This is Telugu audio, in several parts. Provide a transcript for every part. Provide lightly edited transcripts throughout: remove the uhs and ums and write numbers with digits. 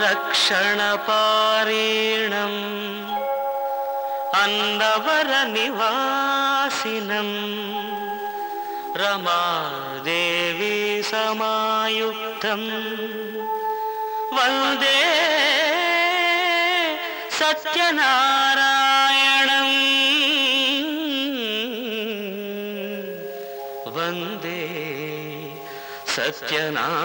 रक्षणपारीणम् अन्नवरनिवासिनं रमादेवी समायुक्तं वन्दे सत्यनारायणं वन्दे सत्यनारायणम्।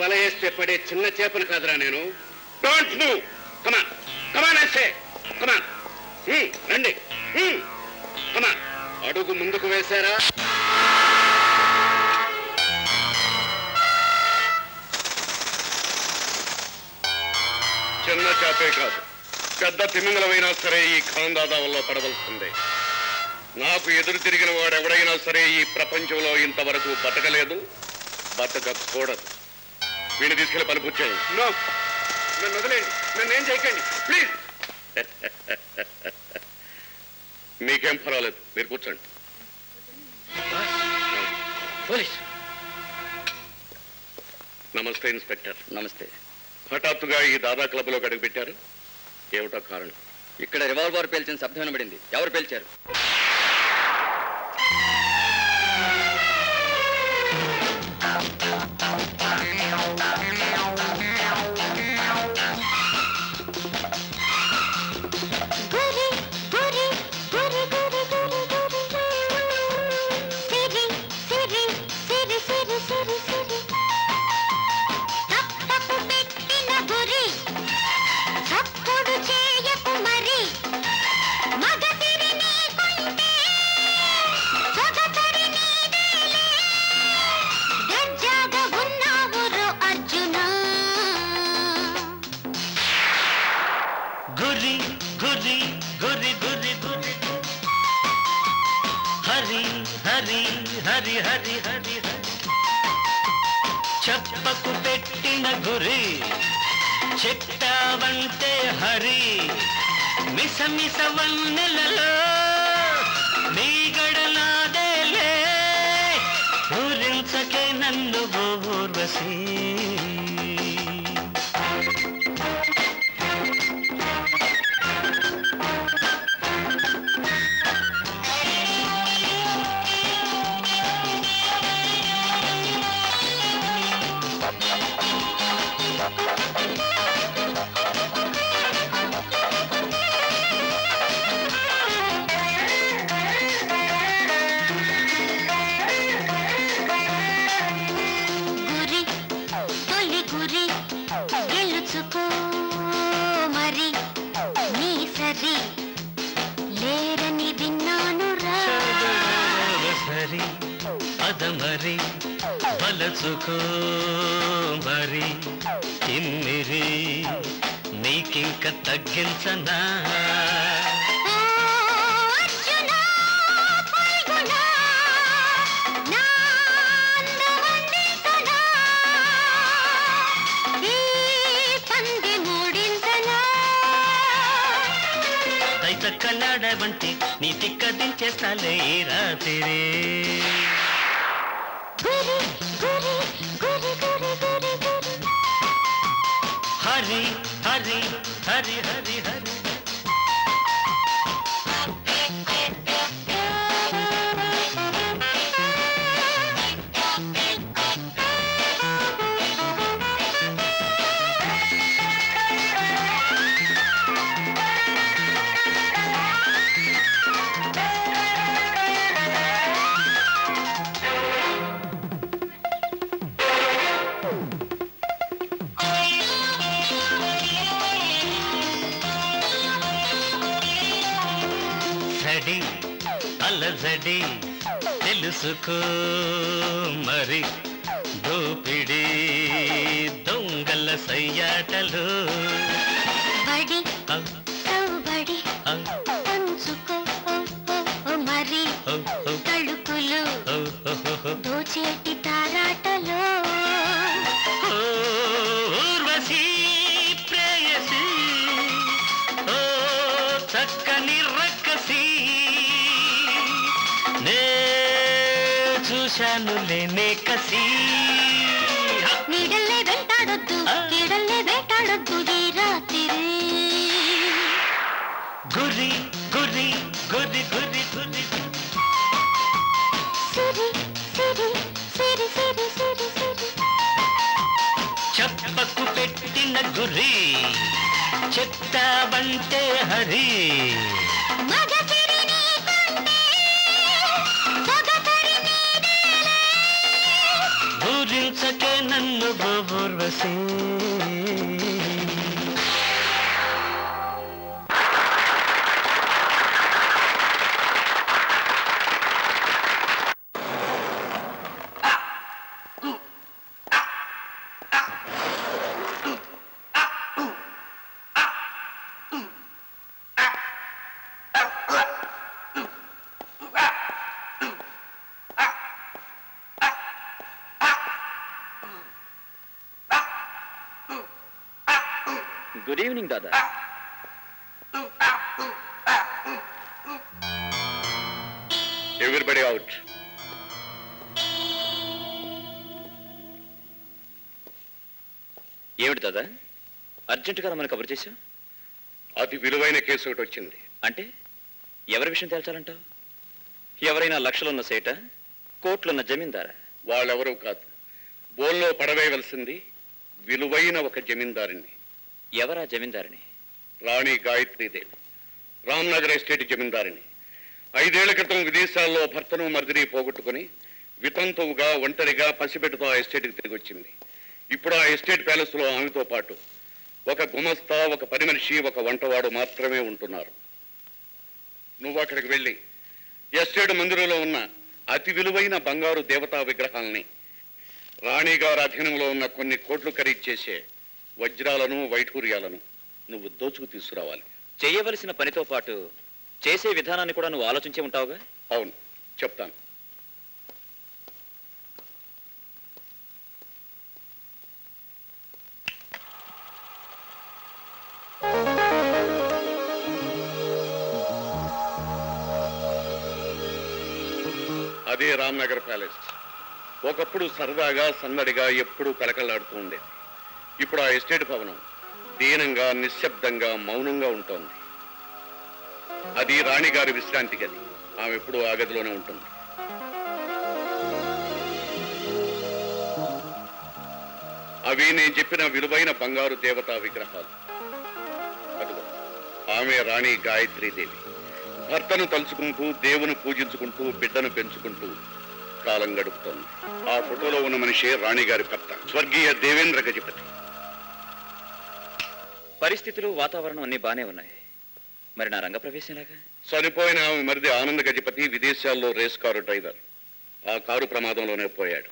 వల వేస్తే పడే చిన్న చేపలు కాదురా నేను. Don't move. కమాన్ కమాన్ ఎస్సే కమాన్. రండి. కమాన్. అడుగు ముందుకు వేశారా? చిన్న చేపే కాదు, పెద్ద తిమింగలమైనా సరే ఈ ఖాన్ దాదా వల్ల పడవలసిందే. నాకు ఎదురు తిరిగిన వాడు ఎవడైనా సరే ఈ ప్రపంచంలో ఇంతవరకు బతకలేదు, బతకకూడదు. వీడిని తీసుకెళ్లి పని పూర్చేయండి. నన్ను వదిలేండి, నన్ను ఏం చేయకండి ప్లీజ్. మీకేం పర్వాలేదు, మీరు కూర్చోండి. పోలీస్. నమస్తే ఇన్స్పెక్టర్. నమస్తే. హఠాత్తుగా ఈ దాదా క్లబ్ లో అడుగు పెట్టారు, ఏమిటో కారణం? ఇక్కడ రివాల్వర్ పేల్చిన శబ్దం వినబడింది. ఎవరు పేల్చారు? గురి గురి గురి గురి గురి హరి హరి హరి హరి హరి చెప్పకు పెట్టిన గురి చెట్టావంటే హరి మిస మిస వన్నెలలో మీగడనాదేలే పూరించకే నన్ను ఊర్వశీ. మరి నీ సరి లేరని విన్నాను రా. సరి అదమరి బలచుకో మరి ఇమ్మిరి నీకింక తగ్గించనా. కలాడవంటి నీ తిక్కదించేస్తాలే రాత్రి. హరి హరి హరి హరి హరి సడి అలజడి తెలుసుకో మరి దోపిడి దొంగల సయ్యాటలు బడి బడి పంచుకో మరి తలుపులు దోచేటి తారాటలో. ఊర్వశీ ప్రేయసి ఓ చక్కని రక్కసి నే చూశాను లేనే కసి. నీడల్లే వెంటాడొద్దు కీడల్లే వేటాడొద్దు ఈ రాత్రి. గురి గురి గురి గురి గురి సిరి సిరి సిరి సిరి సిరి సిరి చెప్పకు పెట్టిన గురి చెప్తావంటే హరి. మగసిరి నీకంటే సొగసరి నీదేలే. ఊరించకే నన్ను గోబూర్వశే. Good evening dada. Everybody out. ఏమిటి దాదా, అర్జెంటుగా రమ్మని కబురు చేశావు? అతి విలువైన కేసు ఒకటి వచ్చింది. అంటే ఎవరి విషయం తేల్చాలంటావు? ఎవరైనా లక్షలున్న సేట, కోట్లున్న జమీందారా? వాళ్ళెవరూ కాదు, బోల్లో పడవేయవలసింది విలువైన ఒక జమీందారిని. ఎవరా జమీందారిని? రాణి గాయత్రీదేవి, రామ్నగర్ ఎస్టేట్ జమీందారిని. 5 ఏళ్ల క్రితం విదేశాల్లో భర్తను మరిదిని పోగొట్టుకుని వితంతువుగా ఒంటరిగా పసిబిడ్డతో ఆ ఎస్టేట్కి తిరిగి వచ్చింది. ఇప్పుడు ఆ ఎస్టేట్ ప్యాలెస్లో ఆమెతో పాటు ఒక గుమస్తా, ఒక పని మనిషి, ఒక వంటవాడు మాత్రమే ఉంటున్నారు. నువ్వు అక్కడికి వెళ్ళి ఎస్టేట్ మందిరంలో ఉన్న అతి విలువైన బంగారు దేవతా విగ్రహాలని, రాణిగారి అధీనంలో ఉన్న కొన్ని కోట్లు ఖరీదు చేసే వజ్రాలను, వైఢూర్యాలను నువ్వు దోచుకు తీసుకురావాలి. చేయవలసిన పనితో పాటు చేసే విధానాన్ని కూడా నువ్వు ఆలోచించే ఉంటావుగా? అవును, చెప్తాను. అదే రామ్నగర్ ప్యాలెస్. ఒకప్పుడు సరదాగా, సన్నడిగా, ఎప్పుడూ కలకలాడుతూ ఉండేది. ఇప్పుడు ఆ ఎస్టేట్ భవనం దీనంగా, నిశ్శబ్దంగా, మౌనంగా ఉంటోంది. అది రాణిగారి విశ్రాంతి గది. ఆమె ఎప్పుడూ ఆ గదిలోనే ఉంటుంది. అవి నేను చెప్పిన విలువైన బంగారు దేవతా విగ్రహాలు. అదిగో ఆమె రాణి గాయత్రీదేవి. భర్తను తలుచుకుంటూ, దేవుని పూజించుకుంటూ, బిడ్డను పెంచుకుంటూ కాలం గడుపుతోంది. ఆ ఫోటోలో ఉన్న మనిషే రాణిగారి భర్త, స్వర్గీయ దేవేంద్ర గజపతి. పరిస్థితులు, వాతావరణం అన్నీ బానే ఉన్నాయి. మరి నా రంగ ప్రవేశంలాగా? చనిపోయిన ఆమె మరిది ఆనంద గజపతి విదేశాల్లో రేస్ కారు డ్రైవర్. ఆ కారు ప్రమాదంలోనే పోయాడు.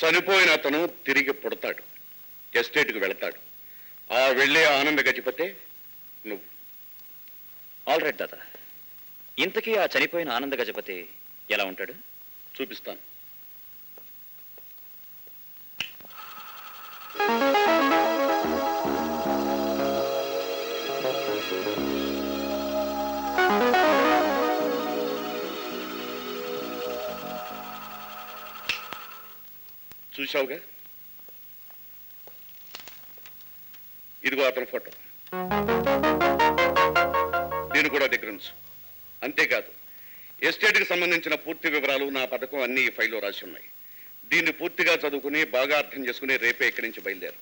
చనిపోయిన అతను తిరిగి పుడతాడు, ఎస్టేట్కి వెళతాడు. ఆ వెళ్ళే ఆనంద గజపతే నువ్వు. ఆల్ రైట్ దాదా. ఇంతకీ ఆ చనిపోయిన ఆనంద గజపతి ఎలా ఉంటాడు? చూపిస్తాను. చూశావుగా, ఇదిగో అతని ఫోటో. దీన్ని కూడా దగ్గర ఉంచు. అంతేకాదు, ఎస్టేట్కి సంబంధించిన పూర్తి వివరాలు, నా పథకం అన్ని ఈ ఫైల్లో రాసి ఉన్నాయి. దీన్ని పూర్తిగా చదువుకుని బాగా అర్థం చేసుకుని రేపే ఇక్కడి నుంచి బయలుదేరు.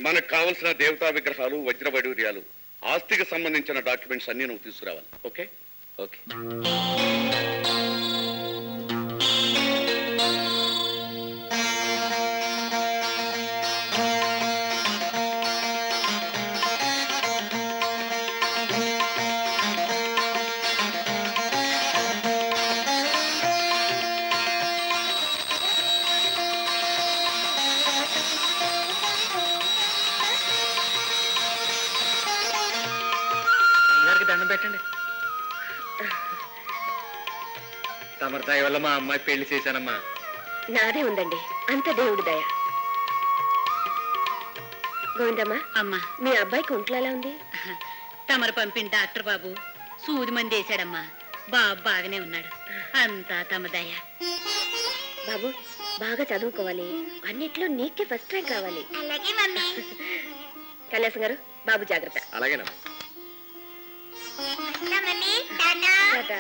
మనకు కావలసిన దేవతా విగ్రహాలు, వజ్ర వైడూర్యాలు, ఆస్తికి సంబంధించిన డాక్యుమెంట్స్ అన్నీ నువ్వు తీసుకురావాలి. ఓకే? ఓకే. దండం పెట్టండి. తమరి దయ వల్ల మా అమ్మాయి పెళ్లి చేశానమ్మా. నాదే ఉందండి, అంత దేవుడి దయ. గోవిందమ్మా, అమ్మా, మీ అబ్బాయికి ఒంట్లో ఎలా ఉంది? తమరు పంపిన డాక్టర్ బాబు సూది మంది వేశాడమ్మా. బాబు బాగానే ఉన్నాడు. అంతా తమ దయ. బాబు బాగా చదువుకోవాలి, అన్నిట్లో నీకే ఫస్ట్ ర్యాంక్ రావాలి. అలాగే మమ్మీ. కైలాసం గారు, బాబు జాగ్రత్త. అలాగేనమ్మా. వస్తా mummy. Tata. Tata.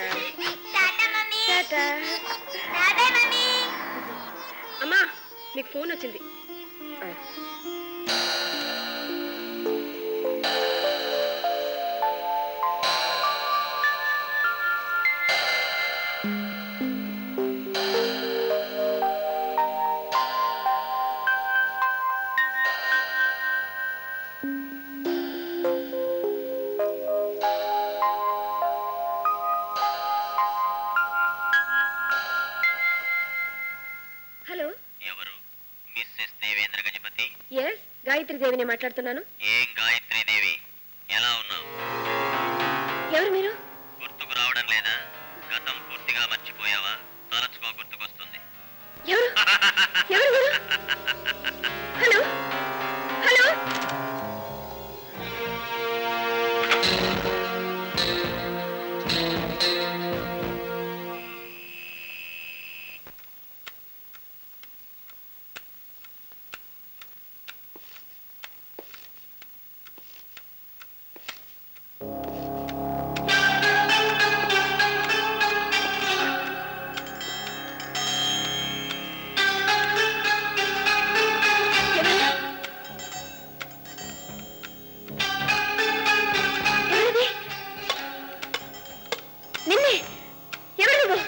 Tata mummy. Tata. Bye mummy. అమ్మా, మీకు ఫోన్ వచ్చింది. హలో, ఎవరు? మిస్సెస్ దేవేంద్ర గజపతి. ఎస్, గాయత్రి దేవిని మాట్లాడుతున్నాను. ఏం గాయత్రి దేవి, ఎలా ఉన్నావు? ఎవరు మీరు? గుర్తుకు రావడం లేదా? గతం పూర్తిగా మర్చిపోయావా? తరచుగా గుర్తుకొస్తుంది. ఎవరు ఎవరు మీరు? హలో హలో, ఎవరిది? నిన్నే. ఎవరు నువ్వు?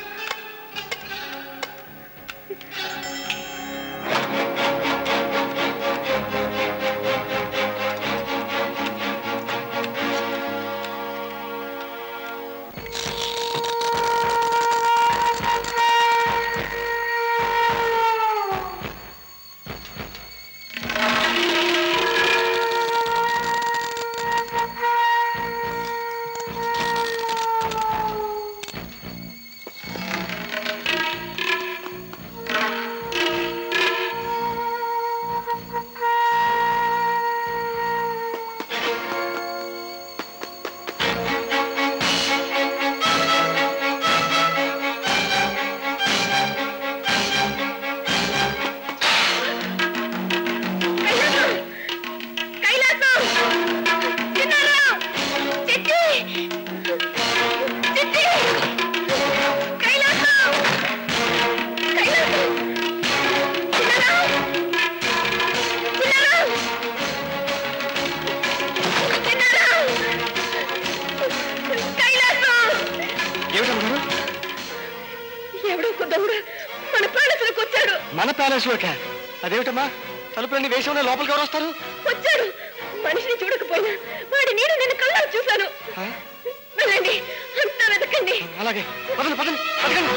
కైలాసం! చిన్నారావు! చిట్టి! చిట్టి! కైలాసం! కైలాసం! చిన్నారావు! చిన్నారావు! చిన్నారావు! కైలాసం! ఏమిటమ్మగారు? ఎవడో కొద్దవుడు మన ప్యాలెస్లోకి వచ్చాడు. మన ప్యాలెస్ లోక? అదేమిటమ్మా, తలుపులన్నీ వేసి లోపలికి ఎవరు వస్తారు? వచ్చాడు. మనిషిని చూడకపోయినా వాడి నేను నేను కళ్ళారు చూశాను. ఆ? వెళ్ళండి, అంతా వెతకండి. అలాగే, పదండి పదండి పదండి.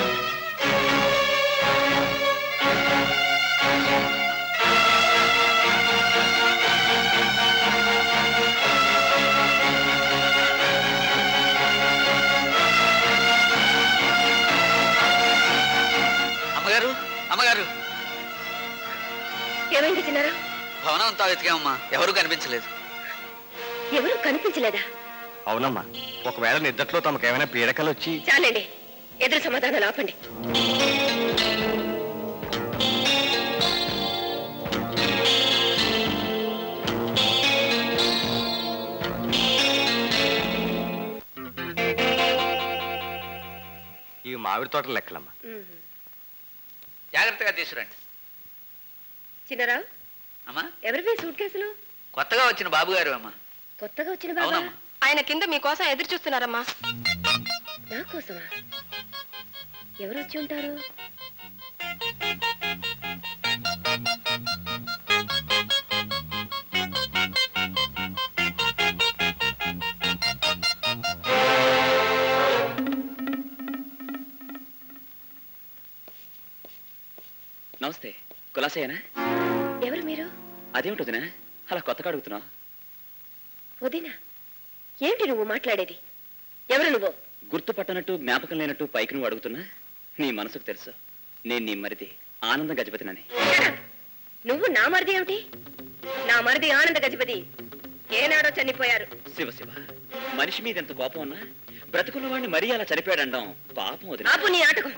అమ్మగారు, అమ్మగారు, ఏమైంది చిన్నారా? భవనం అంతా వెతికామమ్మా, ఎవరు కనిపించలేదు. ఎవరు కనిపించలేదా? అవునమ్మా, ఒకవేళ నిద్దట్లో తమకేమైనా పీడకలు వచ్చి... చాలండి, ఎదురు సమాధానాలు ఆపండి. ఈ మామిడి తోటల లెక్కలమ్మా. జాగ్రత్తగా తీసుకురండి. చిన్నారావు, అమ్మా, ఎవరివి సూట్ కేసులు? కొత్తగా వచ్చిన బాబు గారు అమ్మా. కొత్తగా వచ్చిన బాబా? అవునమ్మా. ఆయన కింద మీకోసం ఎదురు చూస్తున్నారమ్మా. నా కోసమా? ఎవరు వచ్చి ఉంటారు? నమస్తే, కులాసేనా? ఎవరు మీరు? అదేమిటి వదినా అలా కొత్తగా అడుగుతున్నావు? వదినా, ఏంటి నువ్వు మాట్లాడేది? ఎవరు నువ్వు? గుర్తుపట్టనట్టు జ్ఞాపకం లేనట్టు పైకి నువ్వు అడుగుతున్నా నీ మనసుకు తెలుసు నేను నీ మరిది ఆనందం గజపతినని. నువ్వు నా మరిది ఏమిటి? నా మరిది ఆనంద గజపతి ఏనాడో చనిపోయారు. శివ శివ, మనిషి మీద ఎంత కోపం ఉన్నా బ్రతుకున్న వాడిని మరీ అలా చనిపోయాడండం పాపం వదిన. ఆపు నీ ఆటకం.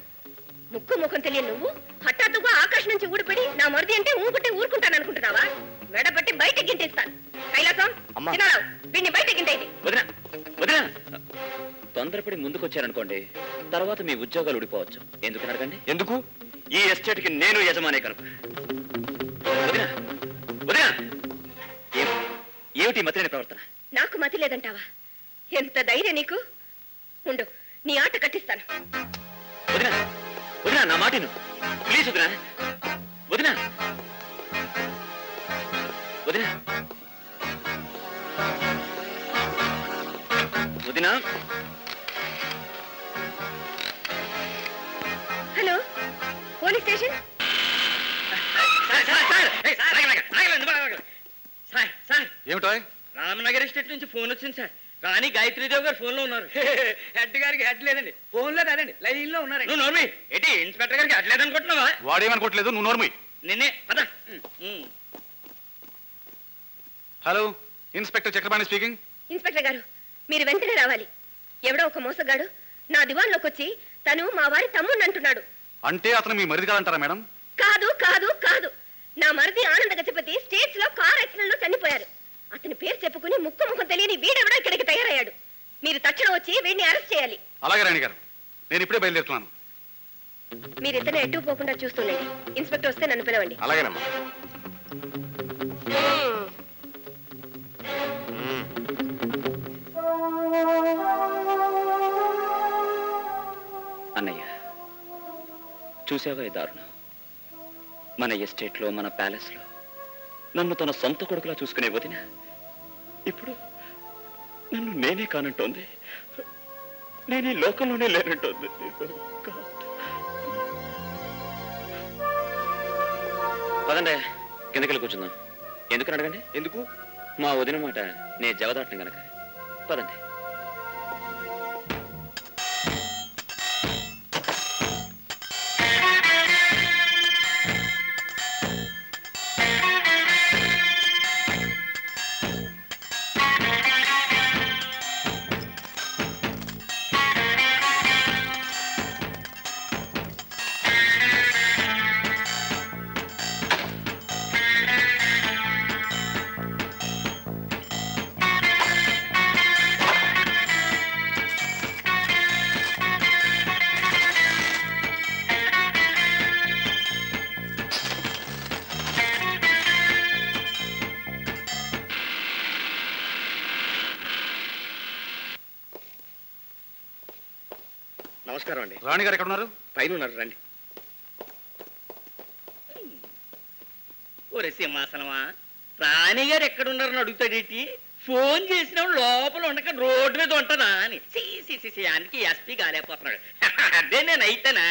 ముక్కు ముఖం తెలియని నువ్వు హఠాత్తుగా ఆకాశం నుంచి ఊడిపడి నా మరిది అంటే ఊరుకుంటే ఊరుకుంటాను అనుకుంటున్నావా? మెడబట్టి బయట గింటేస్తాను. కైలాసం, అమ్మా. చిన్నారావు, వీడిని బయట గింటేది. వదిన వదిన, తొందరపడి ముందుకొచ్చారనుకోండి తర్వాత మీ ఉద్యోగాలు ఊడిపోవచ్చు. ఎందుకు అడగండి? ఎందుకు? ఈ ఎస్టేట్ కి నేను యజమానే కనుక. వదిన వదిన, ఏమిటి మతిలేని ప్రవర్తన? నాకు మతి లేదంటావా? ఎంత ధైర్యం నీకు? ఉండు, నీ ఆట కట్టిస్తాను. వదిన వదిన, నా మాటిను ప్లీజ్. వదిన వదిన వదిన వదినా హలో పోలీస్ స్టేషన్. ఏమిటో రామనగర్ ఎస్టేట్ నుంచి ఫోన్ వచ్చింది సార్. రాణి గాయత్రీదేవి గారు ఫోన్ లో ఉన్నారు. హెడ్ గారికి హెడ్ లేదండి, ఫోన్ లో కాదండి, లైన్ లో ఉన్నారు. నువ్వు నోర్మి ఏంటి ఇన్స్పెక్టర్ గారికి హెడ్ లేదనుకుంటున్నావా? వాడేమనుకోవట్లేదు, నువ్వు నోర్మి. నిన్నే పద. Hello, inspector Chakrapani speaking. Inspector గారు మీరు వెంటనే రావాలి. ఎవడో ఒక మోసగాడు నా దివాన్లోకి వచ్చి తను మా వారి తమ్ముడిని అంటున్నాడు. అంటే అతను మీ మరిది కాదంటారా మేడం? కాదు కాదు కాదు, నా మరిది ఆనంద గజపతి స్టేట్స్ లో కార్ యాక్సిడెంట్ లో చనిపోయారు. అతని పేరు చెప్పుకుని ముక్కు తెలియని వీడెవడో ఇక్కడికి తయారయ్యాడు. మీరు తక్షణం వచ్చి వీడిని అరెస్ట్ చేయాలి. అలాగే రాణి గారు, నేను ఇప్పుడే బయలుదేరుతున్నాను. మీరు ఇతనే ఎటు పోకుండా చూస్తుండండి. ఇన్స్పెక్టర్ వస్తే నన్ను పిలవండి. అలాగేనమ్మా. అన్నయ్య, చూసావా ఈ దారుణం? మన ఎస్టేట్లో, మన ప్యాలెస్లో నన్ను తన సొంత కొడుకులా చూసుకునే వదిన ఇప్పుడు నన్ను నేనే కానంటోంది. నేను ఈ లోకంలోనే లేనంటోంది. పదండి కిందకెళ్ళి కూర్చుందాం. ఎందుకని అడగండి. ఎందుకు? మా వదిన మాట నేను జవదాటం గనక. పదండి. నమస్కారం అండి. రాణి గారు ఎక్కడ ఉన్నారు? పైన ఉన్నారు, రండి. ఒరే సింహాసనమా, రాణి గారు ఎక్కడున్నారని అడుగుతాడేంటి? ఫోన్ చేసిన లోపల ఉండక రోడ్డు మీద ఉంటుందా అని. అందుకే ఎస్పీ కాలేకపోతున్నాడు. అదే నేను అయితేనా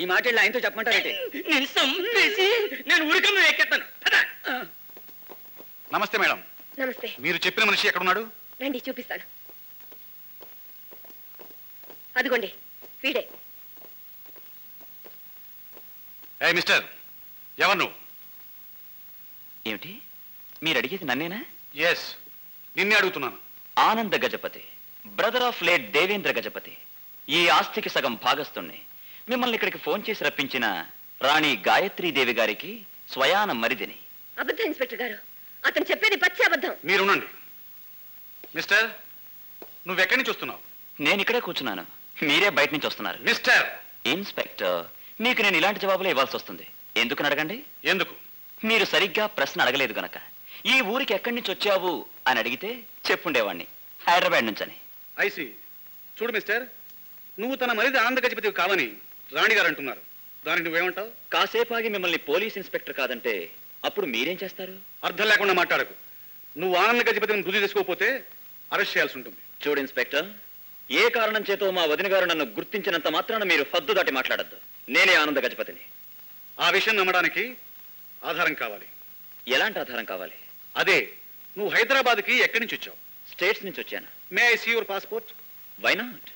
ఈ మాట వెళ్ళి ఆయనతో చెప్పమంటారేంటి? నేను సంపేసి నేను ఉరికమ్మ ఎక్కేస్తాను. నమస్తే మేడం. నమస్తే. మీరు చెప్పిన మనిషి ఎక్కడ ఉన్నాడు? రండి చూపిస్తాను. అదిగోండి వీడే. ఏ మిస్టర్, ఎవరు నువ్వు? ఏమిటి మీరు అడిగేది నన్నేనా? ఎస్, నిన్నే అడుగుతున్నాను. Ananda Gajapati, brother of late Devendra Gajapati, ఈ ఆస్తికి సగం భాగస్తుణ్ణి. మిమ్మల్ని ఇక్కడికి ఫోన్ చేసి రప్పించిన రాణి గాయత్రీదేవి గారికి స్వయాన మరిదిని. అబద్ధం ఇన్స్పెక్టర్ గారు, అతను చెప్పేది పచ్చి అబద్ధం. మీరునండి. మిస్టర్, నువ్వెక్కడి నుంచి వస్తున్నావు? నేను ఇక్కడే కూర్చున్నాను, మీరే బయట నుంచి వస్తున్నారు. మిస్టర్ ఇన్స్పెక్టర్, మీకు నేను ఇలాంటి జవాబులు ఇవ్వాల్సి వస్తుంది. ఎందుకని అడగండి. ఎందుకు? మీరు సరిగ్గా ప్రశ్న అడగలేదు గనక. ఈ ఊరికి ఎక్కడి నుంచి వచ్చావు అని అడిగితే చెప్పుండేవాణ్ణి హైదరాబాద్ నుంచి అని. ఐసి, చూడు మిస్టర్, నువ్వు తన మరిది ఆనంద గజపతి కావని రాణి గారు అంటున్నారు. దానికి నువ్వేమంటావు? కాసేపు ఆగి మిమ్మల్ని పోలీస్ ఇన్స్పెక్టర్ కాదంటే అప్పుడు మీరేం చేస్తారు? అర్థం లేకుండా మాట్లాడకు. నువ్వు ఆనంద గజపతిని రుజువు చేసుకోకపోతే అరెస్ట్ చేయాల్సి ఉంటుంది. చూడు ఇన్స్పెక్టర్, ఏ కారణం చేతో మా వదిన గారు నన్ను గుర్తించినంత మాత్రాన మీరు హద్దు దాటి మాట్లాడద్దు. నేనే ఆనంద గజపతిని. ఆ విషయం నమ్మడానికి ఆధారం కావాలి. ఎలాంటి ఆధారం కావాలి? అదే, నువ్వు హైదరాబాద్కి ఎక్కడి నుంచి వచ్చావు? స్టేట్స్ నుంచి వచ్చాను. May I see your passport? Why not?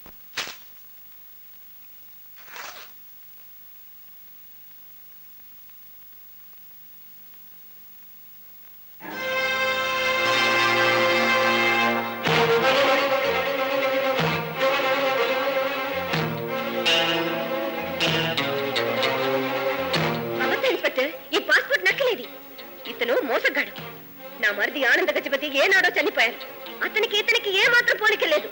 మోసగాడు. నా మరిది ఆనంద గజపతి ఏనాడో చనిపోయారు. అతనికి ఇతనికి ఏ మాత్రం పోలిక లేదు.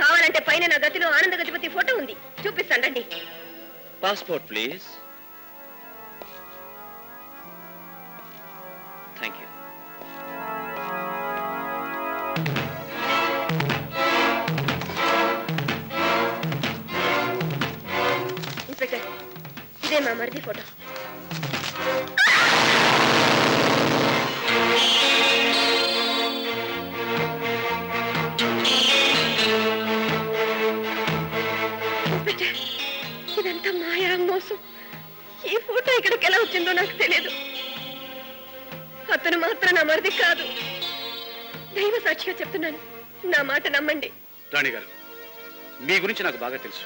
కావాలంటే పైన నా గదిలో ఆనంద గజపతి ఫోటో ఉంది, చూపిస్తాను రండి. Passport please. Thank you. Inspector, ఇదే మా మరిది ఫోటో. లేదు దైవ సాక్షిగా చెప్తున్నాను, నా మాట నమ్మండి. రాణి గారు, మీ గురించి నాకు బాగా తెలుసు.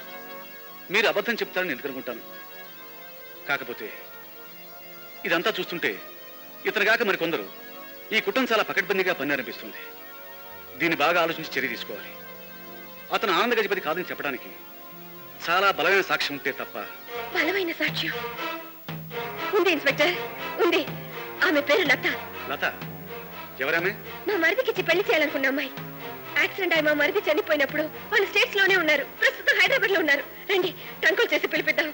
మీరు అబద్ధం చెప్తారని ఎందుకు అనుకుంటాను. కాకపోతే ఇదంతా చూస్తుంటే ఇతను కాక మరికొందరు ఈ కుటుంబం చాలా పకడ్బందీగా పనినిపిస్తుంది. దీన్ని బాగా ఆలోచించి చర్య తీసుకోవాలి. అతను ఆనంద గజపతి కాదని చెప్పడానికి చాలా బలమైన సాక్ష్యం ఉంటే తప్ప. బలమైన సాక్ష్యం ఉంది ఇన్స్పెక్టర్, ఉంది. ఆమె పేరు లత. లత ఎవరామే? మా మరిదికిచ్చి పెళ్లి చేయాలనుకున్న అమ్మాయి. యాక్సిడెంట్ అయి మా మరిది చనిపోయినప్పుడు వాళ్ళు స్టేట్స్ లోనే ఉన్నారు. ప్రస్తుతం హైదరాబాద్ లో ఉన్నారు. రండి, టంకులు చేసి పిలిపిద్దాం.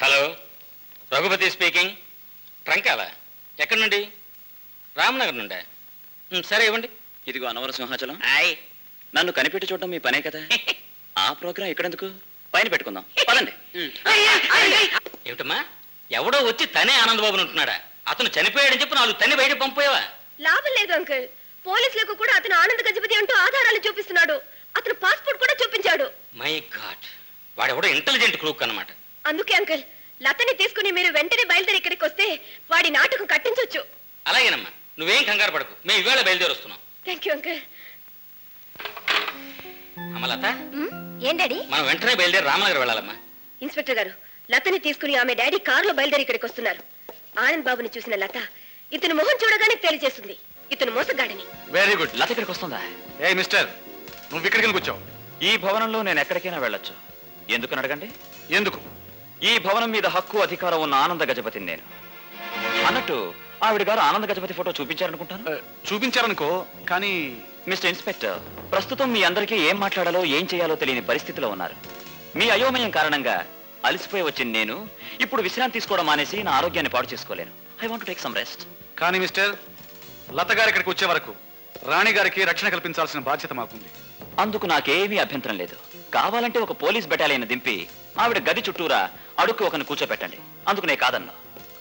Hello, Raghupati speaking. ట్రంకాల ఎక్కడి నుండి? రామ్నగర్ నుండే. సరే ఇవ్వండి. ఇదిగో అనవర సింహాచలం. ఆయ్. నన్ను కనిపెట్టి చూడడం మీ పనే కదా. ఆ ప్రోగ్రాం ఇక్కడెందుకు, పైన పెట్టుకుందాం. పదండి. ఏమిటమ్మా, ఎవడో వచ్చి తనే ఆనందబాబుని ఉంటున్నాడా? అతను చనిపోయాడని చెప్పి 4 తన్ని బయట పంపోయావా? లాభం లేదు అంకుల్. పోలీసులకు కూడా అతను ఆనంద గజపతి అంటూ ఆధారాలు చూపిస్తున్నాడు. అతను పాస్పోర్ట్ కూడా చూపించాడు. మై గాడ్, వాడెవడో ఇంటెలిజెంట్ క్రూక్ అన్నమాట. అందుకే అంకుల్, లతని తీసుకుని మీరు వెంటనే బయలుదేరి ఇక్కడికి వస్తే వాడి నాటకం కట్టించొచ్చు. అలాగేనమ్మా, నువ్వేం కంగారు పడకు. మేము ఇవాళ బయలుదేరి వస్తున్నాం. Thank you uncle. అమ్మలత, ఏం డాడీ? మనం వెంటనే బయలుదేరి రామనగర్ వెళ్ళాలమ్మా. ఇన్స్పెక్టర్ గారు, లతని తీసుకుని ఆమె డాడీ కారులో బయలుదేరి ఇక్కడికి వస్తున్నారు. ఆనంద్ బాబుని చూసిన లత ఇతను మొహం చూడగానే తేల్చేస్తుంది ఇతను మోసగాడని. Very good. లత ఇక్కడికి వస్తుందా? ఏ మిస్టర్, నువ్వు ఇక్కడికి ఎందుకు వచ్చావు? ఈ భవనంలో నేను ఎక్కడికైనా వెళ్ళొచ్చు. ఎందుకని అడగండి. ఎందుకు? ఈ భవనం మీద హక్కు అధికారం ఉన్న ఆనంద గజపతిని నేను. అన్నట్టు ఆవిడ గారు ఆనంద గజపతి ఫోటో చూపించారనుకుంటాను. చూపించారనుకో, కానీ మిస్టర్ ఇన్స్పెక్టర్, ప్రస్తుతం మీ అందరికీ ఏం మాట్లాడాలో ఏం చేయాలో తెలియని పరిస్థితిలో ఉన్నారు. మీ అయోమయం కారణంగా అలసిపోయి వచ్చిన నేను ఇప్పుడు విశ్రాంతి తీసుకోవడం మానేసి నా ఆరోగ్యాన్ని పాడు చేసుకోలేను. I want to take some rest. కానీ మిస్టర్, లత గారు ఇక్కడికి వచ్చే వరకు రాణి గారికి రక్షణ కల్పించాల్సిన బాధ్యత మాకుంది. అందుకు నాకేమీ అభ్యంతరం లేదు. కావాలంటే ఒక పోలీస్ బెటాలియన్ దింపి ఆవిడ గది చుట్టూరా అడుక్కు ఒకరిని కూర్చోపెట్టండి. అందుకు నేను కాదన్నా.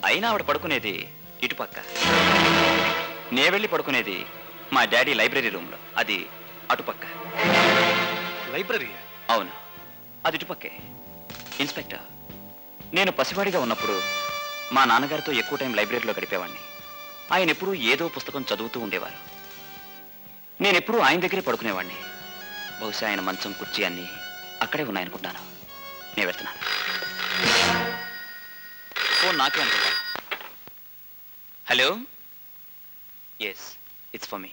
అయినా ఆవిడ పడుకునేది ఇటుపక్క, నే వెళ్ళి పడుకునేది మా డాడీ లైబ్రరీ రూమ్ లో, అది అటుపక్క. లైబ్రరీ? అవును, అది ఇటుపక్కే. ఇన్స్పెక్టర్, నేను పసివాడిగా ఉన్నప్పుడు మా నాన్నగారితో ఎక్కువ టైం లైబ్రరీలో గడిపేవాడిని. ఆయన ఎప్పుడూ ఏదో పుస్తకం చదువుతూ ఉండేవారు. నేనెప్పుడూ ఆయన దగ్గరే పడుకునేవాడిని. బహుశా ఆయన మంచం కుర్చీ అన్ని అక్కడే ఉన్నాయనుకుంటాను. నేను వెళ్తున్నాను. ఫోన్ నాకే అనుకుంటాను. Hello, yes, it's for me.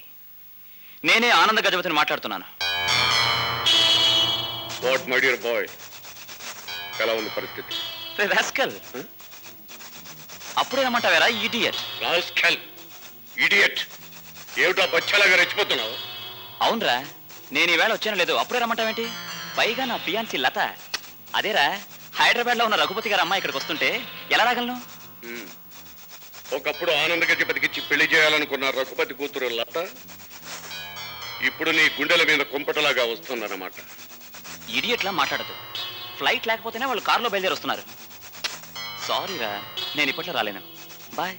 నేనే ఆనంద గజపతిని మాట్లాడుతున్నాను. వాట్ మై డియర్ బాయ్, ఎలా ఉంది పరిస్థితి? రాస్కల్, అప్పుడేమంటావేరా ఇడియట్? రాస్కల్, ఇడియట్, ఏమిటా బచ్చలాగా రెచ్చిపోతున్నావు? అవునరా, నేను ఈవేళ వచ్చాను లేదు, అప్పుడే రమ్మంటావేంటి? పైగా నా ఫియాన్సీ లత. అదేరా, హైదరాబాద్ లో ఉన్న రఘుపతి గారు అమ్మాయి ఇక్కడికి వస్తుంటే ఎలా రాగలను? ఒకప్పుడు ఆనంద గజపతికిచ్చి పెళ్లి చేయాలనుకున్న రఘుపతి కూతురు లత ఇప్పుడు నీ గుండెల మీద కుంపటలాగా వస్తుందన్నమాట. ఇడియట్లా మాట్లాడదు. ఫ్లైట్ లేకపోతేనే వాళ్ళు కారులో బయలుదేరి వస్తున్నారు. సారీరా, నేను ఇప్పట్లో రాలేను. బాయ్.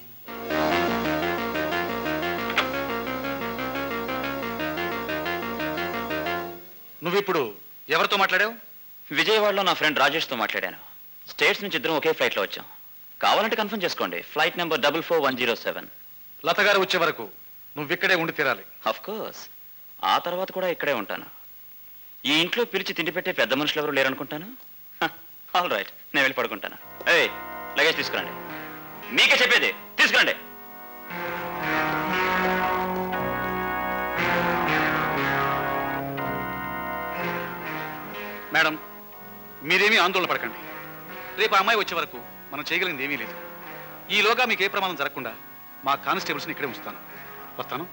నువ్విప్పుడు ఎవరితో మాట్లాడావు? విజయవాడలో నా ఫ్రెండ్ రాజేష్తో మాట్లాడాను. స్టేట్స్ నుంచి ఇద్దరం ఒకే ఫ్లైట్లో వచ్చాం. కావాలంటే కన్ఫర్మ్ చేసుకోండి. Flight number 44107. లత గారు వచ్చే వరకు నువ్వు ఇక్కడే ఉండి తీరాలి. ఆఫ్ కోర్స్, ఆ తర్వాత కూడా ఇక్కడే ఉంటాను. ఈ ఇంట్లో పిలిచి తిండి పెట్టే పెద్ద మనుషులు ఎవరు లేరనుకుంటాను. ఆల్ రైట్, నేను వెళ్ళి పడుకుంటాను. ఏయ్, లగేజ్ తీసుకురండి. మీకే చెప్పేది, తీసుకురండి. మేడం, మీరేమీ ఆందోళన పడకండి. రేపు ఆ అమ్మాయి వచ్చే వరకు మనం చేయగలిగింది ఏమీ లేదు. ఈలోగా మీకు ఏ ప్రమాదం జరగకుండా మా కానిస్టేబుల్స్ని ఇక్కడే ఉంచుతాను. వస్తాను.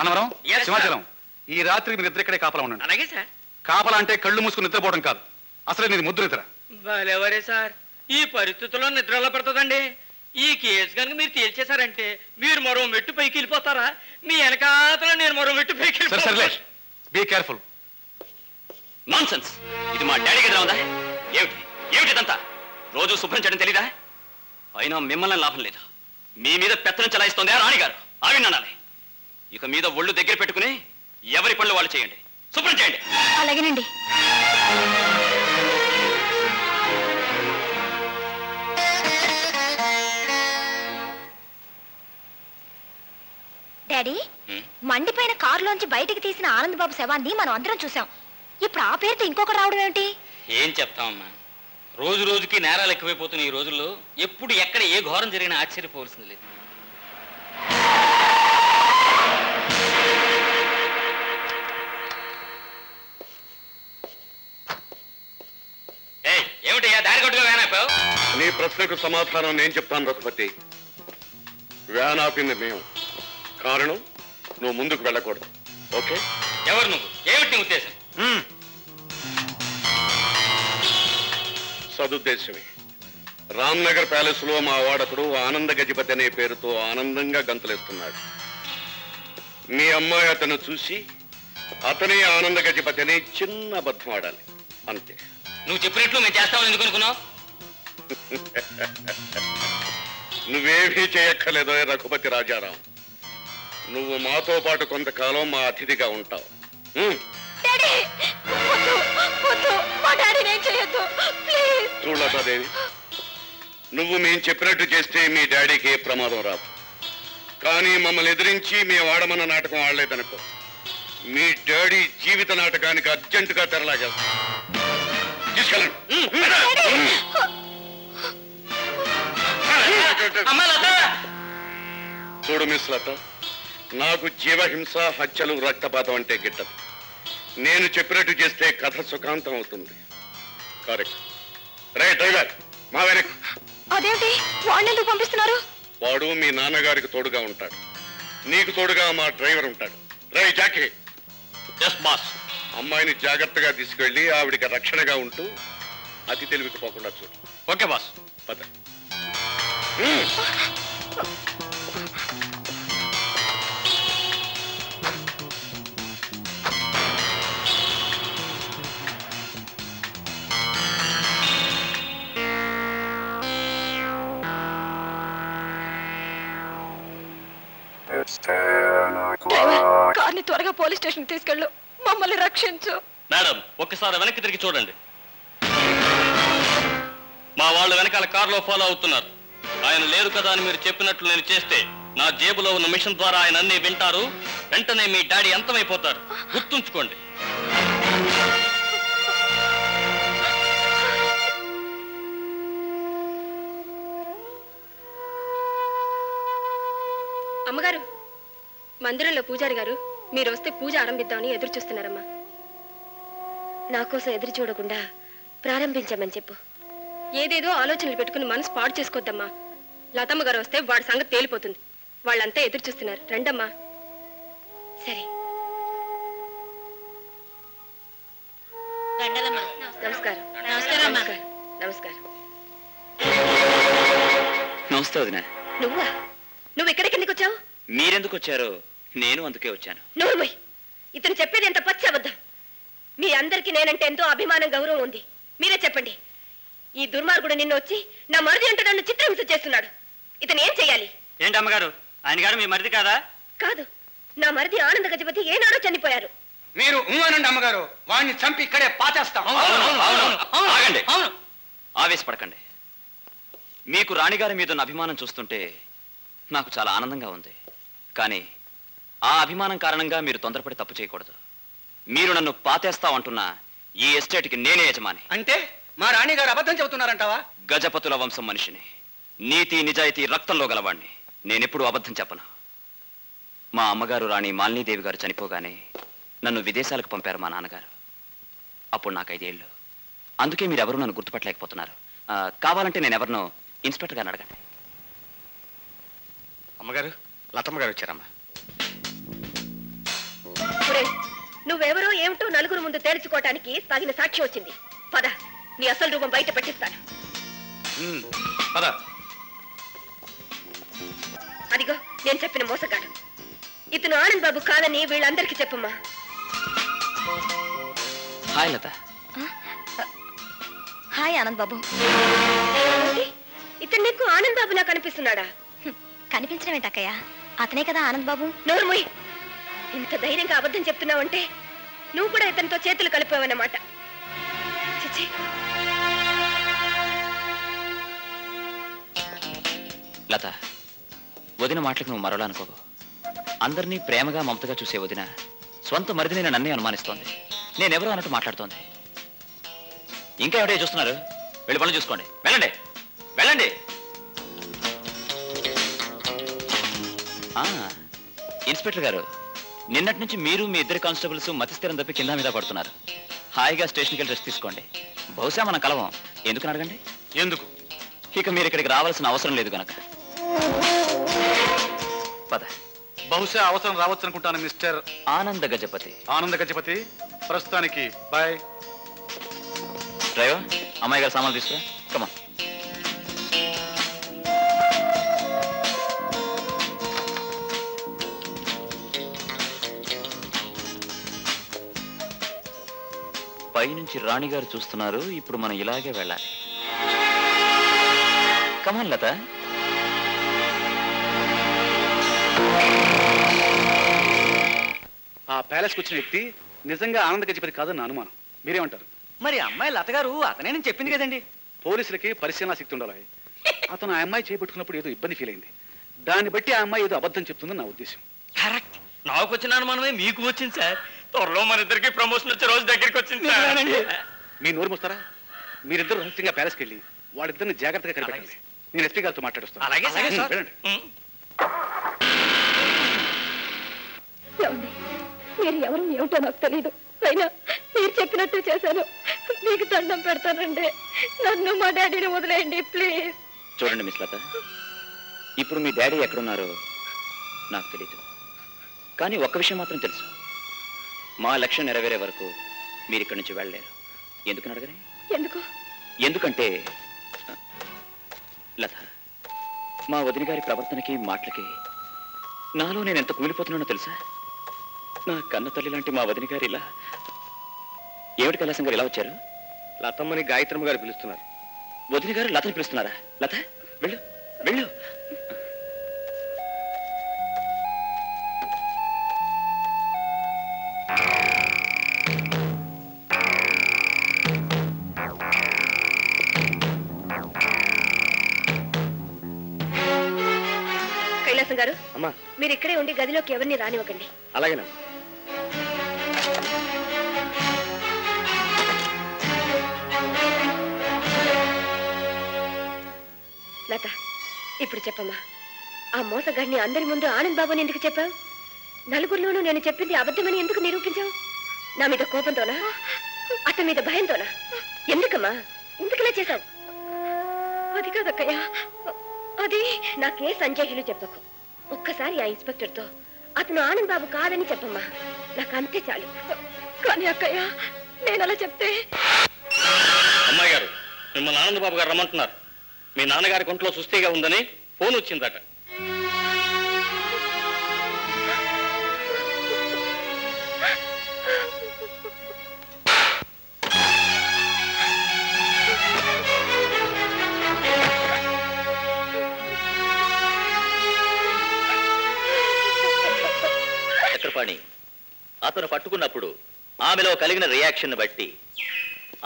Annavaram, Yes, sir. సింహాచలం, ఈ రాత్రి మీరు ఇద్దరు ఇక్కడే కాపలా ఉండండి. అలాగే సార్. కాపలా అంటే కళ్ళు మూసుకుని నిద్రపోవడం కాదు, అసలే నీది ముద్ర నిద్ర. భలేవరే సార్, ఈ పరిస్థితుల్లో నిద్రలో పడుతుందండి. ఈ కేసు కనుక మీరు తేల్చేశారంటే మీరు మరో మెట్టు పైకి వెళ్ళిపోతారా? మీ వెనకాతల నేను మరో మెట్టు పైకి సరే సర్లే, బీ కేర్ఫుల్. నాన్సెన్స్, ఇది మా డాడీ గదిలో ఉందా? ఏమిటి ఏమిటి ఇదంతా? రోజు శుభ్రం చేయడం తెలీదా? అయినా మిమ్మల్ని లాభం లేదు. మీ మీద పెత్తనం చెలాయిస్తోంది ఆ రాణిగారు. ఆవినాలి. ఇక మీద ఒళ్ళు దగ్గర పెట్టుకుని ఎవరి పనులు వాళ్ళు చేయండి. శుభ్రం చేయండి. అలాగేనండి. డాడీ, మండిపోయిన కారులోంచి బయటికి తీసిన ఆనంద్ బాబు శవాన్ని మనం అందరం చూసాం. ఇప్పుడు ఆ పేరుతో ఇంకొకటి రావడం ఏమిటి? ఏం చెప్తామమ్మా, రోజు రోజుకి నేరాలు ఎక్కువైపోతున్న ఈ రోజుల్లో ఎప్పుడు ఎక్కడ ఏ ఘోరం జరిగినా ఆశ్చర్యపోవలసింది లేదు. ఏమిటయ్యా దారి కొట్టుగా వేనాపావు? నీ ప్రశ్నకు సమాధానం నేను చెప్తాను రఘుపతి. వ్యాన్ ఆపింది మేము. కారణం నువ్వు ముందుకు వెళ్ళకూడదు. ఓకే? ఎవరు నువ్వు? ఏమిటి నీ ఉద్దేశం? సదుద్దేశమే. రామ్నగర్ ప్యాలెస్ లో మా వాడకుడు ఆనంద గజపతి అనే పేరుతో ఆనందంగా గంతులేస్తున్నాడు. మీ అమ్మాయి అతను చూసి అతనే ఆనంద గజపతి అనే చిన్న అబద్ధం ఆడాలి, అంతే. నువ్వు చెప్పినట్లు మేము చేస్తామని ఎందుకు అనుకున్నావు? నువ్వేమీ చేయక్కర్లేదో రఘుపతి రాజారాం. నువ్వు మాతో పాటు కొంతకాలం మా అతిథిగా ఉంటావు. చూడలతాదేవి, నువ్వు మేము చెప్పినట్టు చేస్తే మీ డాడీకి ఏ ప్రమాదం రాదు. కానీ మమ్మల్ని ఎదిరించి మేము ఆడమన్న నాటకం ఆడలేదనుకో, మీ డాడీ జీవిత నాటకానికి అర్జెంటుగా తెరలాగేస్తాం. తీసుకెళ్ళండి. చూడు మిస్ లత, నాకు జీవహింస, హత్యలు, రక్తపాతం అంటే గిట్టదు. నేను చెప్పినట్టు చేస్తే కథ సుఖాంతం అవుతుంది. కరెక్ట్. రే డ్రైవర్, మా వెనక్. అదేంటి వాడిని ఎందుకు పంపిస్తున్నారు? వాడు మీ నాన్నగారికి తోడుగా ఉంటాడు. నీకు తోడుగా మా డ్రైవర్ ఉంటాడు. రే జాకీ. Yes boss. అమ్మాయిని జాగ్రత్తగా తీసుకెళ్లి ఆవిడికి రక్షణగా ఉంటూ అతి తెలివికి పోకుండా చూడు. Okay boss. పద. కార్ని త్వరగా పోలీస్ స్టేషన్ తీసుకెళ్ళు, మమ్మల్ని రక్షించు. మేడం, ఒక్కసారి వెనక్కి తిరిగి చూడండి. మా వాళ్ళు వెనకాల కారులో ఫాలో అవుతున్నారు. ఆయన లేరు కదా అని మీరు చెప్పినట్లు నేను చేస్తే నా జేబులో ఉన్న మిషన్ ద్వారా ఆయన అన్ని వింటారు. వెంటనే మీ డాడీ అంతమైపోతారు. గుర్తుంచుకోండి. అమ్మగారు, మందిరంలో పూజారి గారు మీరు వస్తే పూజ ఆరంభిద్దామని ఎదురు చూస్తున్నారమ్మా. నా కోసం ఎదురు చూడకుండా ప్రారంభించమని చెప్పు. ఏదేదో ఆలోచనలు పెట్టుకుని మనసు పాడు చేసుకోవద్దమ్మా. లతమ్మ గారు వస్తే వాడి సంగతి తేలిపోతుంది. వాళ్ళంతా ఎదురు చూస్తున్నారు. రండమ్మా. సరే. దండలమ్మా. నమస్కారం. నమస్కారం అమ్మా. నమస్కారం. నమస్తే వదినా. నువ్వా? నువ్వు ఇక్కడికి ఎందుకు వచ్చావు? మీరెందుకు వచ్చారో నేను అందుకే వచ్చాను. నువ్వు ఇతను చెప్పేది ఎంత పచ్చి అబద్ధం. మీ అందరికీ నేనంటే ఎంతో అభిమానం, గౌరవం ఉంది. మీరే చెప్పండి. ఈ దుర్మార్గుడు నిన్ను వచ్చి నా మరిది అంటే నన్ను చిత్రహింస చేస్తున్నాడు. ఇతను ఏం చెయ్యాలి? ఏంటి అమ్మగారు, ఆయన గారు మీ మరిది కాదా? కాదు, నా మరిది ఆనంద గజపతి ఏనాడో చనిపోయారు. మీరు అనండి అమ్మగారు, వాడిని చంపి ఇక్కడే పాతేస్తాం. ఆగండి, ఆవేశపడకండి. మీకు రాణిగారి మీద ఉన్న అభిమానం చూస్తుంటే నాకు చాలా ఆనందంగా ఉంది. కానీ ఆ అభిమానం కారణంగా మీరు తొందరపడి తప్పు చేయకూడదు. మీరు నన్ను పాతేస్తావంటున్నా ఈ ఎస్టేట్కి నేనే యజమాని. అంటే మా రాణిగారు అబద్ధం చెబుతున్నారంటావా? గజపతుల వంశం మనిషిని, నీతి నిజాయితీ రక్తంలో గలవాణ్ణి. నేనెప్పుడు అబద్ధం చెప్పను. మా అమ్మగారు రాణి మాలినీదేవి గారు చనిపోగానే నన్ను విదేశాలకు పంపారు మా నాన్నగారు. అప్పుడు నాకు 5 ఏళ్ళు. అందుకే మీరెవరూ నన్ను గుర్తుపట్టలేకపోతున్నారు. కావాలంటే నేను ఎవరినో ఇన్స్పెక్టర్ గారిని అడగండి. అమ్మగారు, లతమ్మ గారు వచ్చారమ్మా. నువ్వెవరో ఏమిటో నలుగురు ముందు తేల్చుకోవటానికి తగిన సాక్షి వచ్చింది. పద, నీ అసలు రూపం బయట పెట్టిస్తాను. పద. అదిగో నేను చెప్పిన మోసగాడు. ఇతను ఆనంద్ బాబు కాదని వీళ్ళందరికీ చెప్పమ్మా. హాయ్ లత. హాయ్ ఆనంద్ బాబు. ఇతను నీకు ఆనంద్ బాబులా కనిపిస్తున్నాడా? కనిపించడం ఏంటక్కయ్య, అతనే కదా ఆనంద్ బాబు. నోర్మోయ్, ఇంత ధైర్యంగా అబద్ధం చెప్తున్నావంటే నువ్వు కూడా ఇతనితో చేతులు కలిపావన్నమాట. చిచి, లత, వదిన మాటలకు నువ్వు మరోలా అనుకోవు. అందరినీ ప్రేమగా మమతగా చూసే వదిన స్వంత మరిది నేను నన్నే అనుమానిస్తోంది. నేనెవరో అన్నట్టు మాట్లాడుతోంది. ఇంకా ఎవడే చూస్తున్నారు? వెళ్ళి పనులు చూసుకోండి. వెళ్ళండి, వెళ్ళండి. ఇన్స్పెక్టర్ గారు, నిన్నటి నుంచి మీరు మీ ఇద్దరు కానిస్టేబుల్స్ మతిస్థిరం తప్పి కింద మీద పడుతున్నారు. హాయిగా స్టేషన్కి వెళ్ళి రెస్ట్ తీసుకోండి. బహుశా మనం కలవం. ఎందుకు అడగండి? ఎందుకు? ఇక మీరు ఇక్కడికి రావాల్సిన అవసరం లేదు కనుక. పద. బహుశా అవసరం రావచ్చు అనుకుంటాను మిస్టర్ ఆనంద గజపతి. ఆనంద గజపతి, ప్రస్తుతానికి బాయ్. డ్రైవర్, అమ్మాయి గారు సామాన్లు తీసుకురా. కమా. పైనుంచి రాణిగారు చూస్తున్నారు. ఇప్పుడు మనం ఇలాగే వెళ్ళాలి. కమాన్ లత. ఆ ప్యాలెస్కి వచ్చిన వ్యక్తి నిజంగా ఆనంద గజపతి కాదని నా అనుమానం. మీరేమంటారు? మరి అమ్మాయి లత గారు అతనేనని చెప్పింది కదండి. పోలీసులకి పరిశీలన శక్తి ఉండాలి. అతను ఆ అమ్మాయి చేపట్టుకున్నప్పుడు ఏదో ఇబ్బంది ఫీల్ అయింది. దాన్ని బట్టి ఆ అమ్మాయి ఏదో అబద్ధం చెప్తుందని నా ఉద్దేశం. కరెక్ట్. నాకు వచ్చిన అనుమానమే మీకు వచ్చింది సార్. త్వరలో మన ఇద్దరికి ప్రమోషన్ వచ్చే రోజు దగ్గరికి వచ్చింది. మీ నోరు మూస్తారా? మీరిద్దరు రహస్యంగా ప్యాలెస్కి వెళ్ళి వాళ్ళిద్దరిని జాగ్రత్తగా కనిపెట్టండి. నేను ఎస్పీ గారితో మాట్లాడుస్తాను. అలాగే సార్. వెళ్ళండి. ఏమండి, మీరు ఎవరు ఏమిటో నాకు తెలీదు. అయినా మీరు చెప్పినట్టు చేశాను. మీకు దండం పెడతానండి. నన్ను మా డాడీని వదిలేయండి ప్లీజ్. చూడండి మిస్ లత, ఇప్పుడు మీ డాడీ ఎక్కడున్నారో నాకు తెలీదు. కానీ ఒక్క విషయం మాత్రం తెలుసు. మా లక్ష్యం నెరవేరే వరకు మీరు ఇక్కడి నుంచి వెళ్ళలేరు. ఎందుకని అడగరే? ఎందుకు? ఎందుకంటే లత, మా వదిన గారి ప్రవర్తనకి మాటలకి నాలో నేను ఎంత కూలిపోతున్నానో తెలుసా? నా కన్న తల్లి లాంటి మా వదిన గారు ఇలా ఏమిటి కైలాసం గారు ఇలా వచ్చారు? లతమ్మని గాయత్రమ్మ గారు పిలుస్తున్నారు. వదిన గారు లతని పిలుస్తున్నారా? లత, వెళ్ళు, వెళ్ళు. కైలాసం గారు, అమ్మా. మీరు ఇక్కడే ఉండి గదిలోకి ఎవరిని రానివ్వకండి. అలాగేనా? లత, ఇప్పుడు చెప్పమ్మా, ఆ మోసగాడిని అందరి ముందు ఆనంద్ బాబుని ఎందుకు చెప్పావు? నలుగురిలోనూ నేను చెప్పింది అబద్ధమని ఎందుకు నిరూపించావు? నా మీద కోపంతోనా, అతని మీద భయంతోనా? ఎందుకమ్మా ఎందుకులా చేశావు? అది కాదక్కయ్యా, అది నాకే సంజయ్లు చెప్పకు. ఒక్కసారి ఆ ఇన్స్పెక్టర్తో అతను ఆనంద్ బాబు కాదని చెప్పమ్మా, నాకు అంతే చాలు. కానీ అక్కయ్య, నేను అలా చెప్తే... అమ్మాయి గారు, మిమ్మల్ని ఆనందబాబు గారు రమ్మంటున్నారు. మీ నాన్నగారి కొంట్లో సుస్థిగా ఉందని ఫోన్ వచ్చిందట. చక్రపాణి, అతను పట్టుకున్నప్పుడు ఆమెలో కలిగిన రియాక్షన్ బట్టి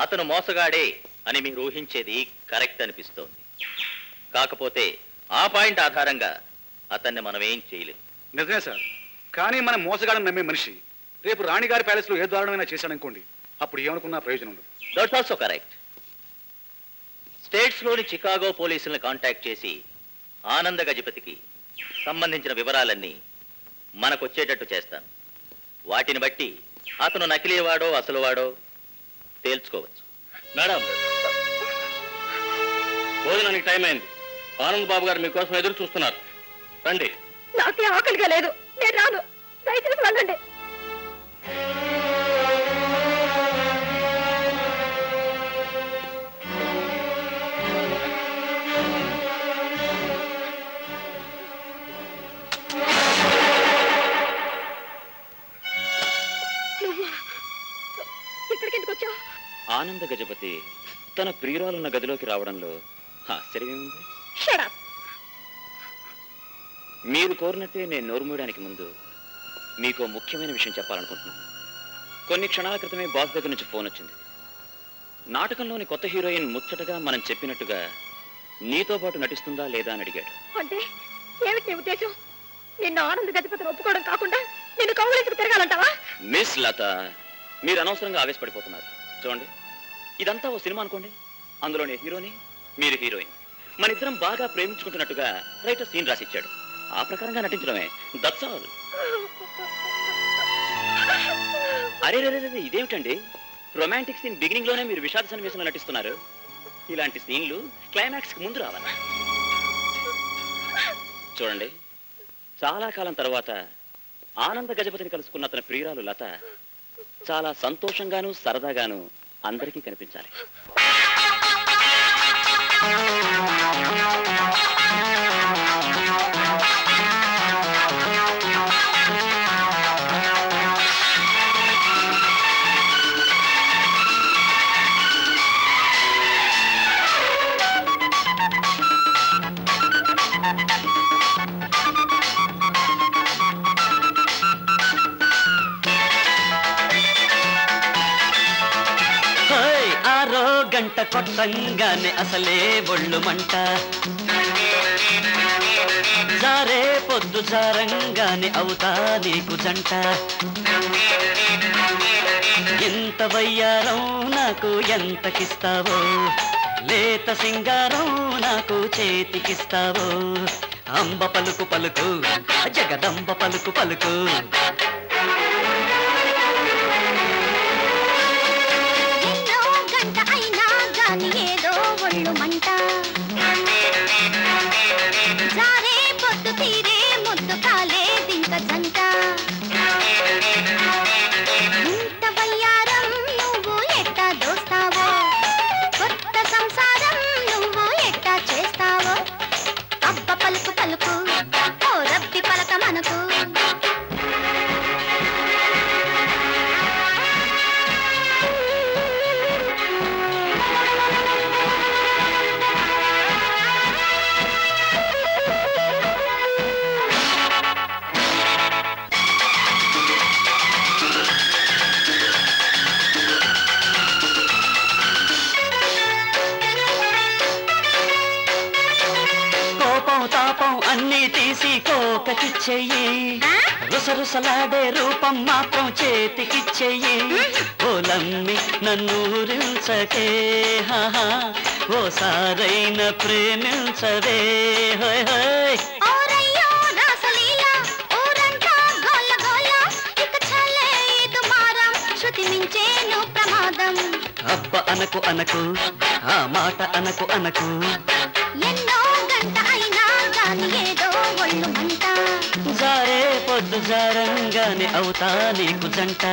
అతను మోసగాడే అని మీరు ఊహించేది కరెక్ట్ అనిపిస్తోంది. కాకపోతే ఆ పాయింట్ ఆధారంగా అతన్ని మనం ఏం చేయలేం. నిజమే సార్. కానీ మనం మోసగాడని నమ్మే మనిషి రేపు రాణిగారి ప్యాలెస్లో ఏ దారుణమైనా చేశాడనుకోండి, అప్పుడు ఏమనుకున్నా ప్రయోజనం ఉండదు. That's also correct. స్టేట్స్లోని చికాగో పోలీసులను కాంటాక్ట్ చేసి ఆనంద గజపతికి సంబంధించిన వివరాలన్నీ మనకొచ్చేటట్టు చేస్తాను. వాటిని బట్టి అతను నకిలీవాడో అసలువాడో తేల్చుకోవచ్చు. మేడం, భోజనానికి టైం అయింది. ఆనంద్ బాబు గారు మీకోసం ఎదురు చూస్తున్నారు. రండి. నాకే ఆకలిగా లేదు, నేను రాను. దయచేసి వెళ్ళండి. ఇక్కడికి ఎందుకు వచ్చావు? ఆనంద గజపతి తన ప్రియురాలున్న గదిలోకి రావడంలో ఆశ్చర్యమేముంది? మీరు కోరినట్టే నేను నోరు మూయడానికి ముందు మీకు ముఖ్యమైన విషయం చెప్పాలనుకుంటున్నాను. కొన్ని క్షణాల క్రితమే బాస్ దగ్గర నుంచి ఫోన్ వచ్చింది. నాటకంలోని కొత్త హీరోయిన్ ముచ్చటగా మనం చెప్పినట్టుగా నీతో పాటు నటిస్తుందా లేదా అని అడిగాడు. అంటే ఏమిటి ఉద్దేశం? నిన్ను ఆనంద గజపతిని ఒప్పుకోవడం కాకుండా నిన్ను కౌగులించుకు తిరగాలంటావా? మిస్ లత, మీరు అనవసరంగా ఆవేశపడిపోతున్నారు. చూడండి, ఇదంతా ఓ సినిమా అనుకోండి. అందులోనే హీరోని, మీరు హీరోయిన్. మన ఇద్దరం బాగా ప్రేమించుకుంటున్నట్టుగా రైటర్ సీన్ రాసిచ్చాడు. ఆ ప్రకారంగా నటించడమే. That's all. అరే ఇదేమిటండి, రొమాంటిక్ సీన్ బిగినింగ్ లోనే మీరు విషాద సన్నివేశంలో నటిస్తున్నారు. ఇలాంటి సీన్లు క్లైమాక్స్ కి ముందు రావాలి. చూడండి, చాలా కాలం తర్వాత ఆనంద గజపతిని కలుసుకున్న అతని ప్రియురాలు లత చాలా సంతోషంగాను సరదాగాను అందరికీ కనిపించాలి. ఆరో గంట కొట్టంగానే అసలే ఒళ్ళు మంట, జారే పొద్దు జారంగానే అవుతా నీకు జంట. ఎంత వయ్యారం నాకు ఎంతకిస్తావో, లేత సింగారం నాకు చేతికిస్తావో. అంబ పలుకు పలుకు, జగదంబ పలుకు పలుకు. ఏదో ఒళ్ళు మంట, జారే పొద్దు తీరే ముద్దు కాలే దింక జంట. ఇంత వయ్యారం నువ్వు ఎట్టా దోస్తావో, కొత్త సంసారం నువ్వు ఎట్టా చేస్తావో. అబ్బ పలుకు పలుకు, ఓ రబ్బి పలక మనకు. అన్నీ తీసి కోకకిచ్చెయ్యి, రుసరుసలాడే రూపం మాత్రం చేతికిచ్చెయ్యి. ఓలమ్మి నన్నూరించకే, ఓసారైన ప్రేమించవే. హోయ్ హోయ్ అబ్బ అనకు అనకు, ఆ మాట అనకు అనకు. ఎన్నో గంట అయినా గాని ఏదో ఒళ్ళు మంట, జారే పొద్దు జారంగానే అవుతా నీకు జంట.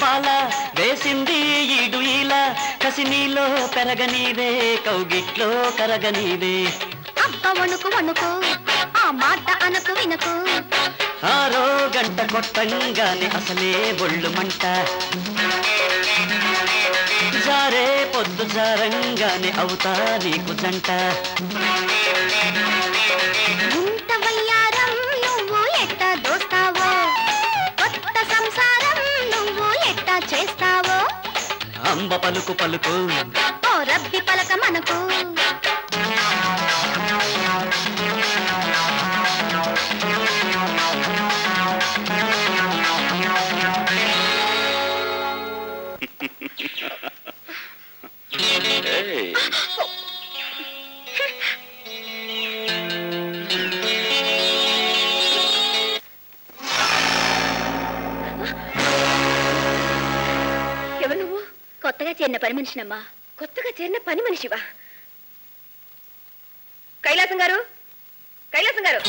బాల వేసింది ఈడు ఇలా, కసి నీలో పెరగనీవే, కౌగిట్లో కరగనీవే. అబ్బ వణుకు వణుకు, ఆ మాట అనకు వినకు. ఆరో గంట కొట్టంగానే అసలే ఒళ్ళు మంట, జారే పొద్దు జారంగానే అవుతా నీకు జంట. ఇంత వయ్యారం నువ్వు ఎట్టా దోస్తావో, కొత్త సంసారం నువ్వు ఎట్టా చేస్తావో. అంబ పలుకు పలుకు, ఓ రబ్బి పలక మనకు. చేరిన పని మనిషినమ్మా. కొత్తగా చేరిన పని మనిషివా? కైలాసం గారు, కైలాసం గారు,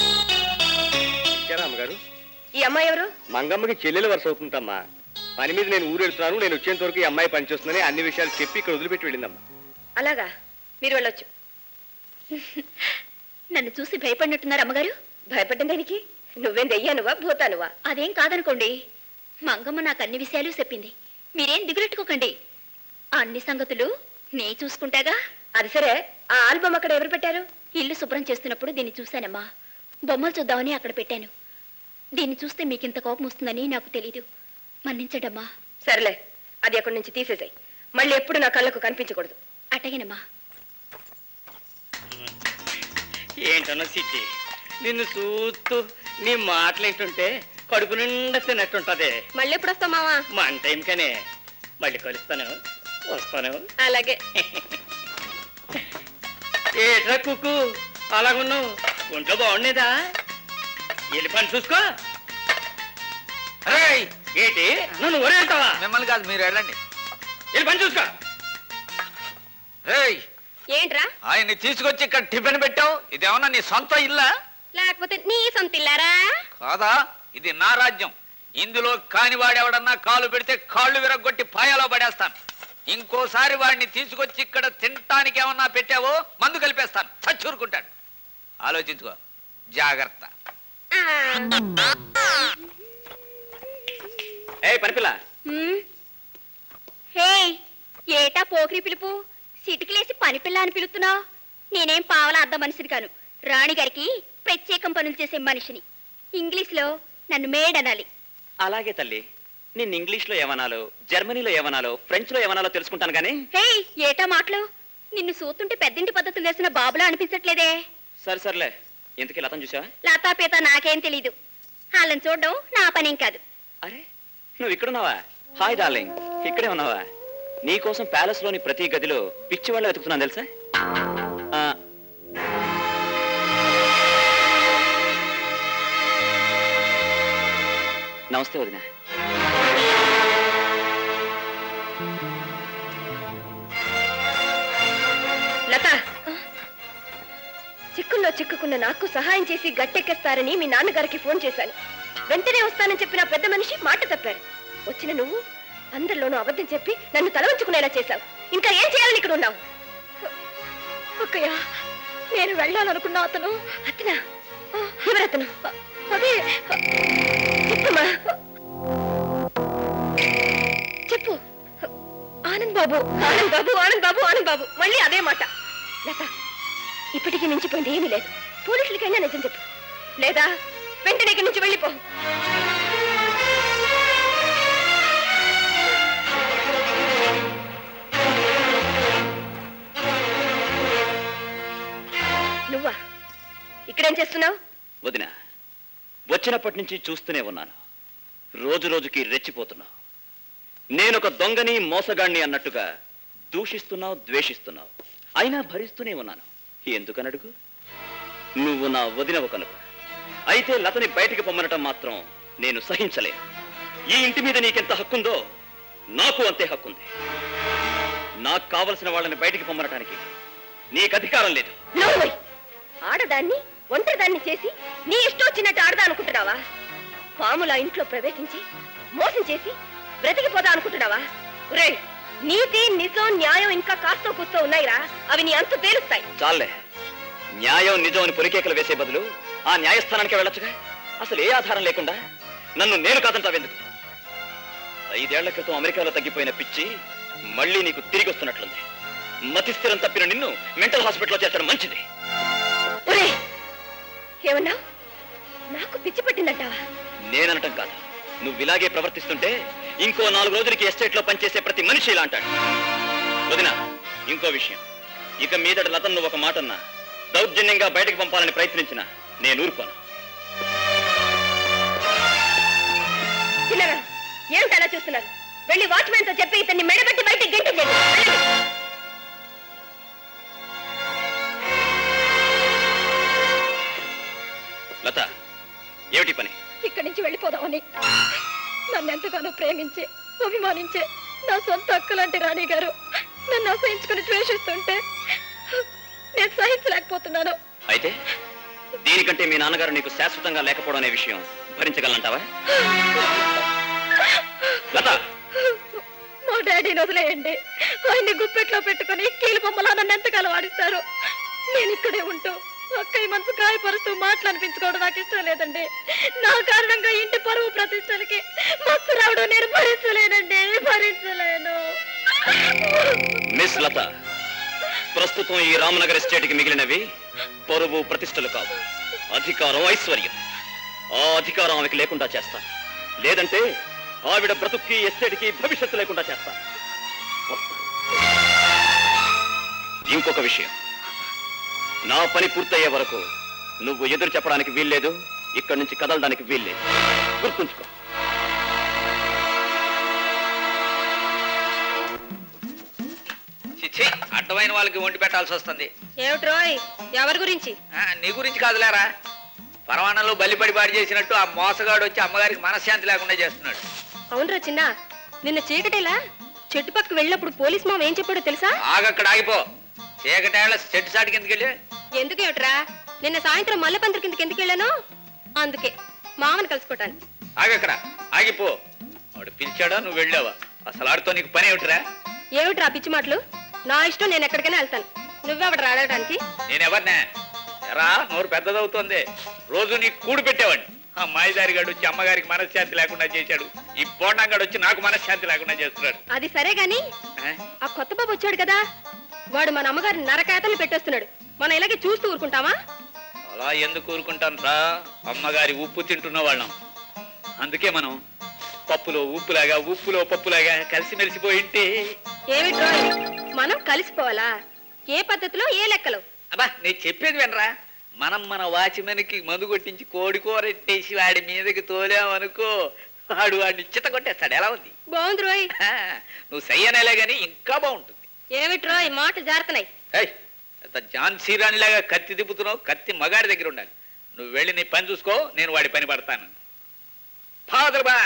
అమ్మగారు, ఈ అమ్మాయి ఎవరు? మంగమ్మకి చెల్లెలు వరుస అవుతుందమ్మా. పని మీద నేను ఊరెడుతున్నాను, నేను వచ్చేంత వరకు ఈ అమ్మాయి పనిచేస్తుందని అన్ని విషయాలు చెప్పి ఇక్కడ వదిలిపెట్టి వెళ్ళిందమ్మా. అలాగా, మీరు వెళ్ళొచ్చు. నన్ను చూసి భయపడినట్టున్నారు అమ్మగారు. భయపడ్డం దానికి నువ్వేం దెయ్యానువా భూతానువా? అదేం కాదనుకోండి, మంగమ్మ నాకు అన్ని విషయాలు చెప్పింది. మీరేం దిగులెట్టుకోకండి, అన్ని సంగతులు నే చూసుకుంటాగా. అది సరే, ఆ ఆల్బమ్ అక్కడ ఎవరు పెట్టారు? ఇల్లు శుభ్రం చేస్తున్నప్పుడు దీన్ని చూశానమ్మా. బొమ్మలు చూద్దామని అక్కడ పెట్టాను. దీన్ని చూస్తే మీకింత కోపం వస్తుందని నాకు తెలీదు, మన్నించడమ్మా. సర్లే, అది అక్కడి నుంచి తీసేసాయి. మళ్ళీ ఎప్పుడు నా కళ్ళకు కనిపించకూడదు. అటగనమ్మా. ఏంటన్నా సిట్టి, నిన్ను చూస్తూ నీ మాటలు ఏంటుంటే కడుపు నిండా తిన్నట్టుంటది. మళ్ళీ ఎప్పుడు వస్తావు మావా? మన టైం కనే మళ్ళీ కలుస్తాను, వస్తాను. అలాగే. ఏట్రా కుక్కు అలాగున్నావు? ఒంట్లో బాగుండేదా? వెళ్ళి పని చూసుకో. ఏంటి నన్ను ఒరేంటావా? మిమ్మల్ని కాదు, మీరు వెళ్ళండి. వెళ్ళి పని చూసుకో. ఏంట్రా ఆయన్ని తీసుకొచ్చి ఇక్కడ టిఫిన్ పెట్టావు? ఇదేమన్నా నీ సొంత ఇల్లా? లేకపోతే నీ సొంత ఇల్లారా? కాదా, ఇది నా రాజ్యం. ఇందులో కానివాడెవడన్నా కాలు పెడితే కాళ్ళు విరగొట్టి పాయాలో పడేస్తాను. ఇంకోసారి వాడిని తీసుకొచ్చి ఇక్కడ తినటానికి ఏమన్నా పెట్టావో మందు కలిపేస్తాను, చచ్చూరుకుంటాడు. ఆలోచించుకో, జాగ్రత్త. పనిపిల్ల, హే, ఏటా పోకిరి పిలుపు? సిటికిలేసి పని పిల్ల అని పిలుస్తున్నావు? నేనేం పావలా అర్థం మనిషిని కాను. రాణిగారికి ప్రత్యేకం పనులు చేసే మనిషిని. ఇంగ్లీష్లో నన్ను మేడ్ అనాలి. అలాగే తల్లి, నిన్ను ఇంగ్లీష్లో ఏమనాలో, జర్మనీలో ఏమనాలో, ఫ్రెంచ్లో ఏమనాలో తెలుసుకుంటాను కానీ. హే, ఏటా మాటలు? నిన్ను చూస్తుంటే పెద్దింటి పద్ధతులు తెలిసిన బాబులా అనిపించట్లేదే. సరే, ఇంతకీ లతం చూసావా? లతాపేత నాకేం తెలీదు. వాళ్ళని చూడడం నా పనేం కాదు. అరే, నువ్వు ఇక్కడున్నావా? హాయ్ డార్లింగ్, ఇక్కడే ఉన్నావా? నీకోసం ప్యాలెస్ లోని ప్రతి గదిలో పిచ్చి వాళ్ళ వెతుకుతున్నాను తెలుసా? నమస్తే వదిన. లత, చిక్కుల్లో చిక్కుకున్న నాకు సహాయం చేసి గట్టెక్కేస్తారని మీ నాన్నగారికి ఫోన్ చేశాను. వెంటనే వస్తానని చెప్పిన పెద్ద మనిషి మాట తప్పారు. వచ్చిన నువ్వు అందరిలోనూ అబద్ధం చెప్పి నన్ను తలవంచుకునేలా చేశావు. ఇంకా ఏం చేయాలని ఇక్కడ ఉన్నావు? అక్కయ్య, నేను వెళ్ళాలనుకున్నా అతను. అతనా? ఎవరతను? అదే, చెప్పమ్మా, చెప్పు. ఆనంద్ బాబు, ఆనంద్ బాబు, ఆనంద్ బాబు, ఆనంద్ బాబు, మళ్ళీ అదే మాట. లత, ఇప్పటికీ మించిపోయింది ఏమీ లేదు. పోలీసులకైనా నిజం చెప్పు, లేదా వెంటనే ఇక్కడి నుంచి వెళ్ళిపో. నువ్వా ఇక్కడేం చేస్తున్నావు? వదిన, వచ్చినప్పటి నుంచి చూస్తూనే ఉన్నాను, రోజు రోజుకి రెచ్చిపోతున్నావు. నేనొక దొంగని మోసగాణ్ణి అన్నట్టుగా దూషిస్తున్నావు, ద్వేషిస్తున్నావు. అయినా భరిస్తూనే ఉన్నాను. ఎందుకనడుగు? నువ్వు నా వదినవు కనుక. అయితే లతని బయటికి పొమ్మనటం మాత్రం నేను సహించలేను. ఈ ఇంటి మీద నీకెంత హక్కుందో నాకు అంతే హక్కుంది. నాకు కావలసిన వాళ్ళని బయటికి పొమ్మనటానికి నీకు అధికారం లేదు. ఆడదాన్ని ఒంటరిదాన్ని చేసి నీ ఇష్టం వచ్చినట్టు ఆడదా అనుకుంటున్నావా? పాములా ఇంట్లో ప్రవేశించి మోసం చేసి బ్రతికిపోదా అనుకుంటున్నావా? రే, నీతి, నిజం, న్యాయం ఇంకా కాస్తో కూస్తో ఉన్నాయిరా. అవి నీ అంతు తేలుస్తాయి. చాలే, న్యాయం నిజం అని పొలికేకలు వేసే బదులు ఆ న్యాయస్థానానికి వెళ్ళొచ్చుగా. అసలు ఏ ఆధారం లేకుండా నన్ను నేను కాదంటావెందుకు? 5 ఏళ్ల క్రితం అమెరికాలో తగ్గిపోయిన పిచ్చి మళ్ళీ నీకు తిరిగి వస్తున్నట్లుంది. మతిస్థిరం తప్పిన నిన్ను మెంటల్ హాస్పిటల్లో చేర్చడం మంచిది. ఏమన్నా? నాకు పిచ్చి పట్టిందంటావా? నేననటం కాదు, నువ్వు ఇలాగే ప్రవర్తిస్తుంటే ఇంకో 4 రోజులకి ఎస్టేట్ లో పనిచేసే ప్రతి మనిషి ఇలా అంటాడు. వదిన, ఇంకో విషయం, ఇక మీదట లతను నువ్వు ఒక మాటన్నా దౌర్జన్యంగా బయటకు పంపాలని ప్రయత్నించిన నేను ఊరుకోను. చిన్నగా ఏమిటి అలా చూస్తున్నారు? వెళ్ళి వాచ్మెన్ తో చెప్పి ఇతన్ని మెడబెట్టి బయటికి గెంటించండి. లత, ఏమిటి పని? ఇక్కడి నుంచి వెళ్ళిపోదామని నన్ను ఎంతగానో ప్రేమించే, అభిమానించే నా సొంత అక్కలాంటి రాణి గారు నన్ను అసహించుకుని ద్వేషిస్తుంటే నేను సహించలేకపోతున్నాను. అయితే దీనికంటే మీ నాన్నగారు నీకు శాశ్వతంగా లేకపోవడం అనే విషయం భరించగలంటావా? లత, మా డాడీని వదిలేయండి. ఆయన్ని గుప్పెట్లో పెట్టుకుని కీలు బొమ్మలా నన్ను ఎంతకాలం ఆడిస్తారు. నేను ఇక్కడే ఉంటూ అక్కయ్య మనసు గాయపరుస్తూ మాటలు అనిపించుకోవడం నాకు ఇష్టం లేదండి. నా కారణంగా ఇంటి పరువు ప్రతిష్టలకి మస్తు రావడం నేను భరించలేనండి, భరించలేను. మిస్ లత, ప్రస్తుతం ఈ రామనగర్ ఎస్టేట్కి మిగిలినవి పరువు ప్రతిష్టలు కావు, అధికారం, ఐశ్వర్యం. ఆ అధికారం ఆమెకి లేకుండా చేస్తాను. లేదంటే ఆవిడ బ్రతుక్కి ఎస్టేట్కి భవిష్యత్తు లేకుండా చేస్తాను. ఇంకొక విషయం, నా పని పూర్తయ్యే వరకు నువ్వు ఎదురు చెప్పడానికి వీల్లేదు, ఇక్కడి నుంచి కదలడానికి వీల్లేదు. గుర్తుంచుకో. చిచ్చి, అడ్డమైన వాళ్ళకి వండి పెట్టాల్సి వస్తుంది. ఏమిట్రోయ్, ఎవరి గురించి? నీ గురించి కాదులేరా, పరమాణంలో బలిపడి పాడు చేసినట్టు ఆ మోసగాడు వచ్చి అమ్మగారికి మనశ్శాంతి లేకుండా చేస్తున్నాడు. అవునరా చిన్న, నిన్న చీకటేలా చెట్టు పక్కకు వెళ్ళినప్పుడు పోలీస్ మామ ఏం చెప్పాడో తెలుసా? ఆగక్కడ ఆగిపో. చీకటేళ్ల చెట్టు సాటి కిందకి వెళ్ళి. ఎందుకు ఏమిట్రా, నిన్న సాయంత్రం మల్లెపందిరి కిందకి ఎందుకు వెళ్ళాను? అందుకే మామని కలుసుకోవటానికి. ఆగక్కడ ఆగిపో. వాడు పిలిచాడా, నువ్వు వెళ్ళావా? అసలు ఆడితో నీకు పని ఏమిటిరా? ఏమిట్రా పిచ్చి మాటలు? నా ఇష్టం, నేను ఎక్కడికైనా వెళ్తాను. నువ్వెవడ రావడానికి? నేనెవరినే? ఎరా, నోరు పెద్దదవుతోంది. రోజు నీకు కూడు పెట్టేవాడిని. ఆ మాయదారిగాడు వచ్చి అమ్మగారికి మనశ్శాంతి లేకుండా చేశాడు. ఈ బోండంగాడు వచ్చి నాకు మనశ్శాంతి లేకుండా చేస్తున్నాడు. అది సరే గాని, ఆ కొత్త బాబు వచ్చాడు కదా, వాడు మన అమ్మగారిని నరకేతలు పెట్టేస్తున్నాడు. మనం ఇలాగే చూస్తూ ఊరుకుంటావా? అలా ఎందుకు ఊరుకుంటాను రా, అమ్మగారి ఉప్పు తింటున్న వాళ్ళం. అందుకే మనం పప్పులో ఉప్పులాగా, ఉప్పులో పప్పులాగా కలిసిమెలిసిపోయింటే. ఏమిట్రో, మనం కలిసిపోవాలా? ఏ పద్ధతిలో, ఏ లెక్కలో? అబ్బా, నేను చెప్పేది వినరా. మనం మన వాచ్మెన్కి మందు కొట్టించి కోడి కూరెట్టేసి వాడి మీదకి తోలామనుకో, వాడిని చిత్త కొట్టేస్తాడు. ఎలా ఉంది? బాగుంది రోయ్. నువ్వు సయ్యనేలే గాని ఇంకా బాగుంటుంది. ఏమిట్రో, ఈ మాటలు జారుతున్నాయి. ఝాన్సీ రాణిలాగా కత్తి తిప్పుతున్నావు. కత్తి మగాడి దగ్గర ఉండాలి. నువ్వు వెళ్ళి నీ పని చూసుకో, నేను వాడి పని పడతాను. ఫాదర్ బా.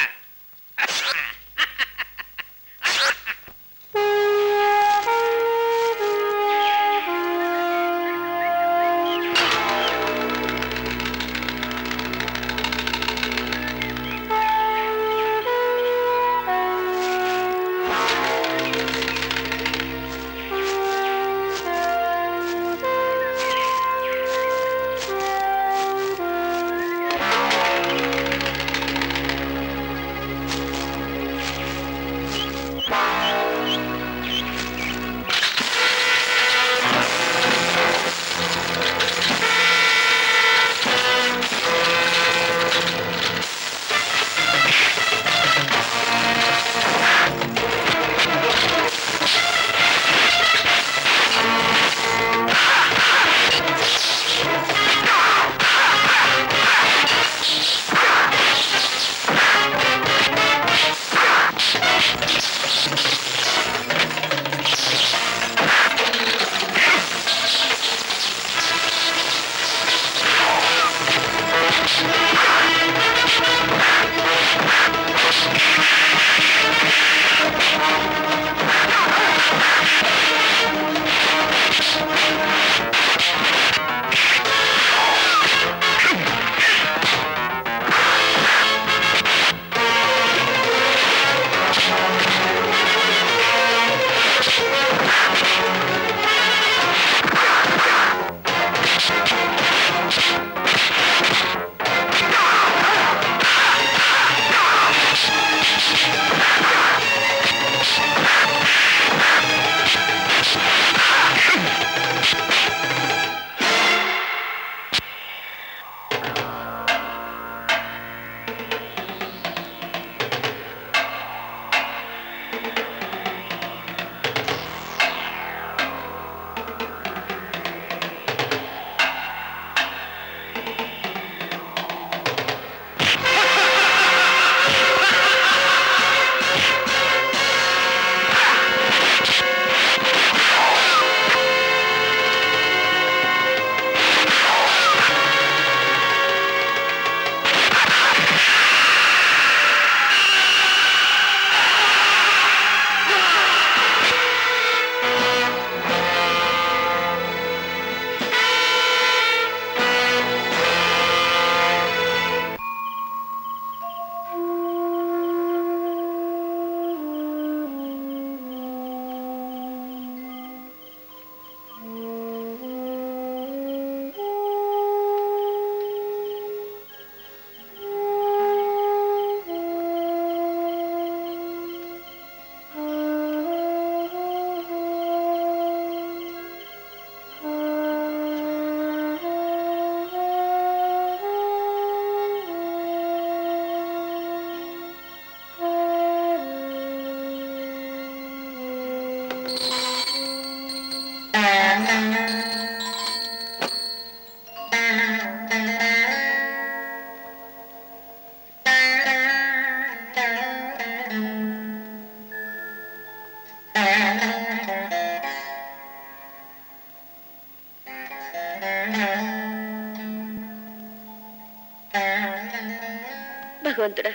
భగవంతుడా,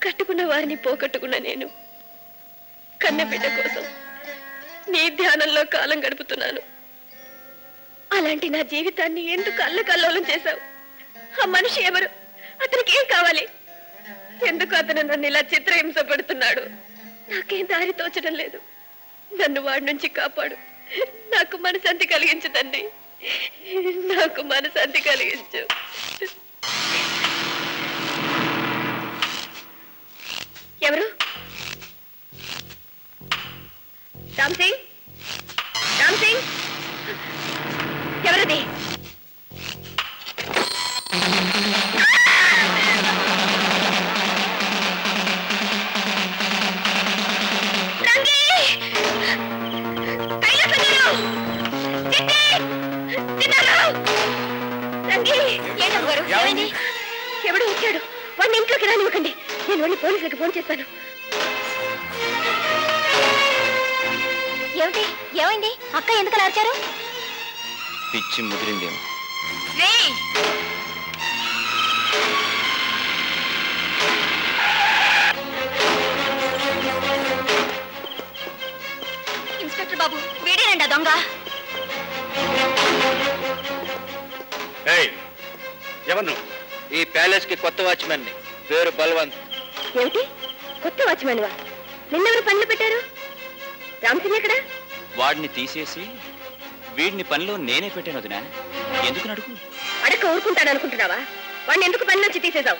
కట్టుకున్న వారిని పోగొట్టుకున్న నేను కన్న బిడ్డ కోసం నీ ధ్యానంలో కాలం గడుపుతున్నాను. అలాంటి నా జీవితాన్ని ఎందుకు అల్లకల్లోలం చేశావు? ఆ మనిషి ఎవరు? అతనికి ఏం కావాలి? ఎందుకు అతను నన్ను ఇలా చిత్రహింస పెడుతున్నాడు? నాకేం దారి తోచడం లేదు. నన్ను వాడి నుంచి కాపాడు. నాకు మనశాంతి కలిగించు తండ్రి, నాకు మనశాంతి కలిగించు. ఎవరు? రామ్ సింగ్, రామ్ సింగ్, ఎవరది? ఎవడు వచ్చాడు? వాడిని ఇంట్లోకి రానివ్వకండి. నేను వెళ్ళి పోలీసులకు ఫోన్ చేస్తాను. ఏమిటి? ఏమైంది? అక్క ఎందుకు అలా అరిచారు? పిచ్చి ముదిరిందేమో. ఇన్స్పెక్టర్ బాబు, వీడేనండి ఆ దొంగ. ఎవరు? ఈ ప్యాలెస్ కి కొత్త వాచ్మెన్ ని, పేరు బల్వంత్. ఏమిటి? కొత్త వాచ్మెన్ వా? నిన్నెవరు పనులు పెట్టారు? రామసింగ్ ఎక్కడ? వాడిని తీసేసి వీడిని పనిలో నేనే పెట్టాను వదినా. ఎందుకు అడుగు? అడక ఊరుకుంటాడు అనుకుంటున్నావా? వాడిని ఎందుకు పని నుంచి తీసేశావు?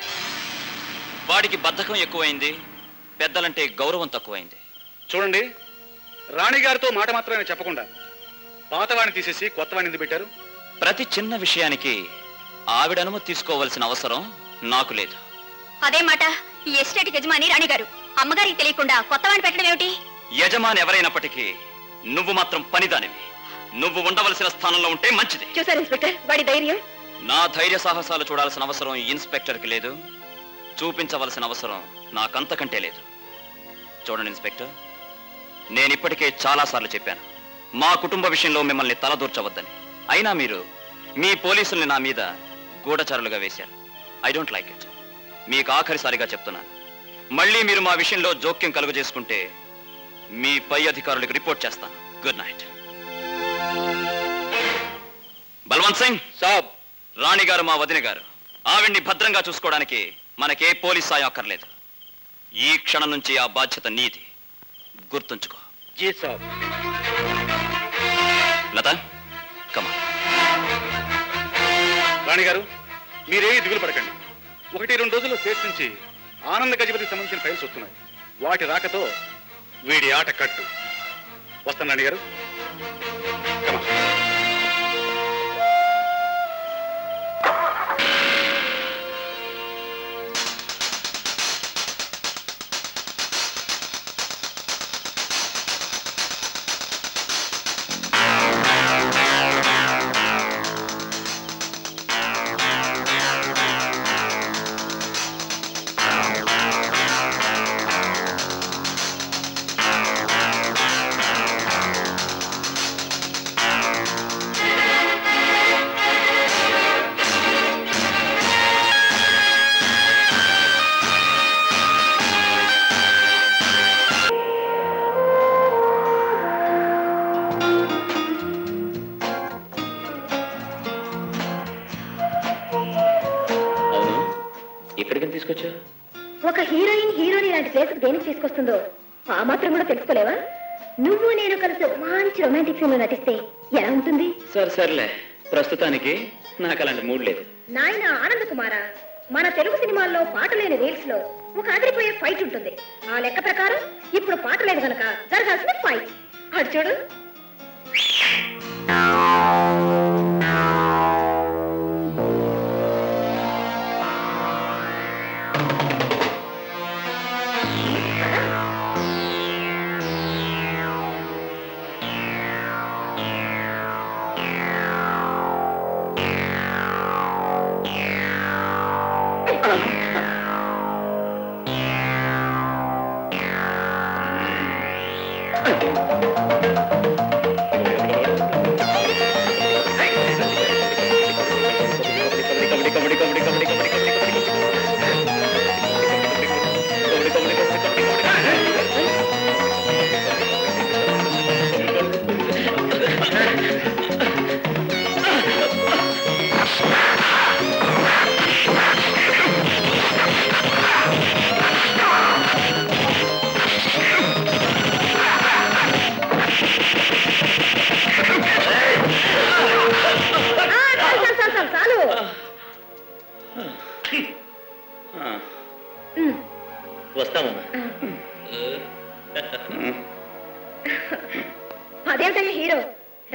వాడికి బద్ధకం ఎక్కువైంది, పెద్దలంటే గౌరవం తక్కువైంది. చూడండి, రాణిగారితో మాట మాత్రమే చెప్పకుండా పాతవాడిని తీసేసి కొత్తవాడిని ఎందుకు పెట్టారు? ప్రతి చిన్న విషయానికి ఆవిడ అనుమతి తీసుకోవాల్సిన అవసరం నాకు లేదు. అదే మాట ఈ ఎస్టేట్ యజమాని రాణి గారు. అమ్మగారికి తెలియకుండా కొత్త వాడిని పెట్టడం ఏమిటి? యజమాని ఎవరైనప్పటికీ నువ్వు మాత్రం పనిదానివి. నువ్వు ఉండవలసిన స్థానంలో ఉంటే మంచిది. చూసారు ఇన్స్పెక్టర్, వాడి ధైర్యం. నా ధైర్య సాహసాలు చూడాల్సిన అవసరం ఇన్స్పెక్టర్కి లేదు, చూపించవలసిన అవసరం నాకంతకంటే లేదు. చూడండి ఇన్స్పెక్టర్, నేను ఇప్పటికే చాలాసార్లు చెప్పాను మా కుటుంబ విషయంలో మిమ్మల్ని తలదూర్చవద్దని. అయినా మీరు మీ పోలీసుల్ని నా మీద గూఢచారులుగా వేశారు. I don't like it. మీకు ఆఖరిసారిగా చెప్తున్నాను, మళ్ళీ మీరు మా విషయంలో జోక్యం కలుగజేసుకుంటే మీ పై అధికారులకు రిపోర్ట్ చేస్తాను. Good night. బల్వంత్ సింగ్ సాబ్, రాణి గారు మా వదిన గారు. ఆవిడ్ని భద్రంగా చూసుకోవడానికి మనకే పోలీస్ సాయం అక్కర్లేదు. ఈ క్షణం నుంచి ఆ బాధ్యత నీది, గుర్తుంచుకో. జీ సాబ్. లత, కమా. రాణిగారు, మీరేమీ దిగులు పడకండి. 1-2 రోజుల్లో స్టేట్ నుంచి ఆనంద గజపతికి సంబంధించిన ఫైల్స్ వస్తున్నాయి. వాటి రాకతో వీడి ఆట కట్టు. వస్తాను రాణిగారు. కమా. ఎక్కడికి తీసుకొచ్చా? ఒక హీరోయిన్ హీరోని ఇలాంటి ప్లేస్ దేనికి తీసుకొస్తుందో ఆ మాత్రం కూడా తెలుసుకోలేవా? నువ్వు నేను కలిసి మంచి రొమాంటిక్ సీన్ లో నటిస్తే ఎలా ఉంటుంది? సర్లే, ప్రస్తుతానికి నాకు అలాంటి మూడ్ లేదు. నాయన ఆనంద్ కుమారా, మన తెలుగు సినిమాల్లో పాట లేని రీల్స్ లో ఒక అదిరిపోయే ఫైట్ ఉంటుంది. ఆ లెక్క ప్రకారం ఇప్పుడు పాట లేదు కనుక జరగాల్సిన ఫైట్ అటు చూడు.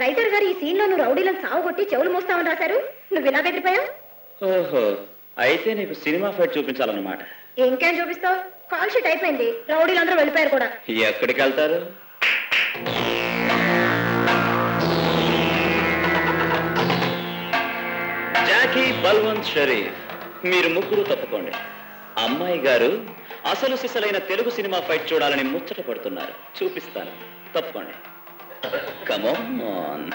రైటర్ గారు ఈ సీన్ లో నువ్వు రౌడీలను సావుగొట్టి చెవులు మోస్తామని రాశారు. నువ్వు ఇలా బెదిరిపోయావు. ఓహో, అయితే నీకు సినిమా ఫైట్ చూపించాలన్నమాట. ఇంకేం చూపిస్తావు? కాల్ షీట్ అయిపోయింది. రౌడీలందరూ వెళ్ళిపోయారు కూడా. ఎక్కడికి వెళ్తారు? జాకీ, బల్వంత్, షరీఫ్, మీరు ముగ్గురు తప్పుకోండి. అమ్మాయి గారు అసలు సిసలైన తెలుగు సినిమా ఫైట్ చూడాలని ముచ్చట పడుతున్నారు. చూపిస్తాను, తప్పుకోండి. Come on.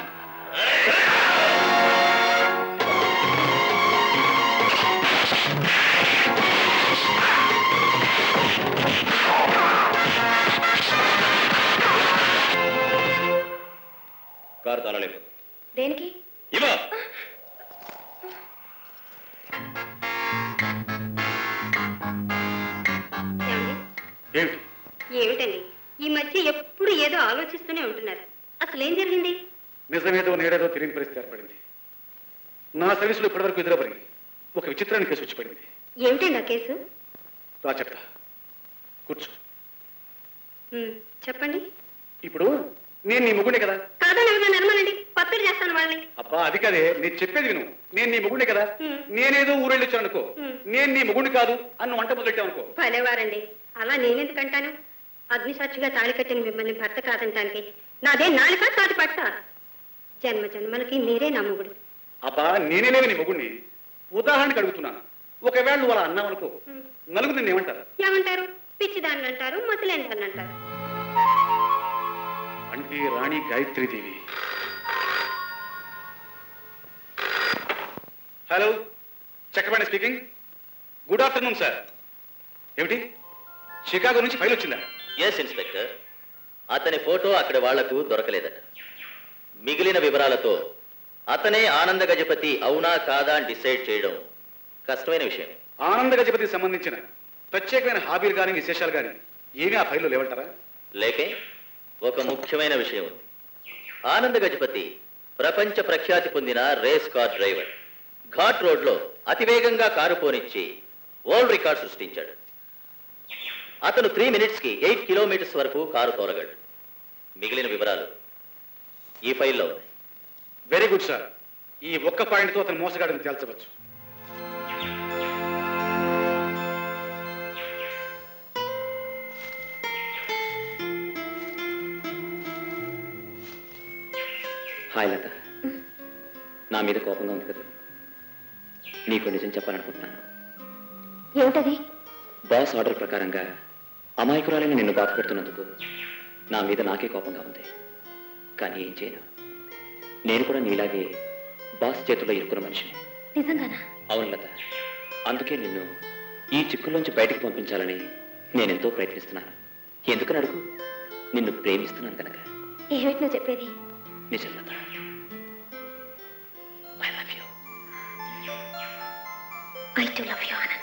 కారు తాళలేదు. దేనికి? ఇవ్వ. ఏమిటి? ఏమిటండి ఈ మధ్య ఎప్పుడు ఏదో ఆలోచిస్తూనే ఉంటున్నారు. అసలు ఏం జరిగింది? నిజమేదో నేడేదో తెలియని పరిస్థితి ఏర్పడింది. నా సర్వీసులో ఇప్పటివరకు ఎదురబడి ఒక విచిత్రాన్ని కేసు వచ్చి పడింది. ఏమిటండి ఆ కేసు? రా చెప్తా, కూర్చో. చెప్పండి. ఇప్పుడు నేను నీ మొగుడే కదా? కాదని నర్మలండి, పత్తులు చేస్తాను వాళ్ళని. అబ్బా అది కాదే, నేను చెప్పేది విను. నేను నీ మొగుడే కదా, నేనేదో ఊరెళ్ళొచ్చాను అనుకో, నేను నీ మొగుడిని కాదు అన్ను వంట మొదలెట్టావు అనుకో. భలేవారండి, అలా నేనెందుకంటాను? అగ్నిసాక్షిగా తాళి కట్టిన మిమ్మల్ని భర్త కాదంటానికి నాదే నాలుక తాటి పట్ట. జన్మ జన్మలకి మీరే నా మొగుడు. అబ్బా నేనేలేవి నీ మొగుడిని, ఉదాహరణకు అడుగుతున్నాను. ఒకవేళ నువ్వు అలా అన్నావు అనుకో, నలుగురు నిన్ను ఏమంటారు? ఏమంటారు? పిచ్చిదాన్ని అంటారు, మతులేందని అంటారు. అంటే Rani Gayatridevi. Hello, Chakrapani speaking. Good afternoon sir. ఏమిటి, షికాగో నుంచి ఫైల్ వచ్చిందా? ఎస్ ఇన్స్పెక్టర్, అతని ఫోటో అక్కడ వాళ్లకు దొరకలేదట. మిగిలిన వివరాలతో అతనే ఆనంద గజపతి అవునా కాదా అని డిసైడ్ చేయడం కష్టమైన విషయం. ఆనంద గజపతికి సంబంధించిన ప్రత్యేకమైన హాబీలు కానీ విశేషాలు కానీ ఏమీ ఆ ఫైల్లో లేవంటారా? లేకే ఒక ముఖ్యమైన విషయం ఉంది. ఆనంద గజపతి ప్రపంచ ప్రఖ్యాతి పొందిన రేస్ కార్ డ్రైవర్. ఘాట్ రోడ్లో అతివేగంగా కారు పోనిచ్చి వరల్డ్ రికార్డ్ సృష్టించాడు. అతను 3 minutesకి 8 kilometers వరకు కారు తోలగలడు. మిగిలిన వివరాలు ఈ ఫైల్లో ఉన్నాయి. Very good sir. ఈ ఒక్క పాయింట్తో అతను మోసగాడని తేల్చవచ్చు. హాయ్ లత, నా మీద కోపంగా ఉంది కదా? నీకు నిజం చెప్పాలనుకుంటున్నాను. ఏమిటది? బాస్ ఆర్డర్ ప్రకారంగా అమాయకురాలని నిన్ను బాధ పెడుతున్నందుకు నా మీద నాకే కోపంగా ఉంది. కానీ ఏం చేయను, నేను కూడా నీలాగే బాస్ చేతుల్లో ఇరుక్కున్న మనిషిని. నిజంగానా? అవును లత, అందుకే నిన్ను ఈ చిక్కుల్లోంచి బయటికి పంపించాలని నేనెంతో ప్రయత్నిస్తున్నాను. ఎందుకని అడుగు, నిన్ను ప్రేమిస్తున్నాను కనుక. ఏమిటి నువ్వు చెప్పేది? నిజం Latha, I love you. I too love you Anand.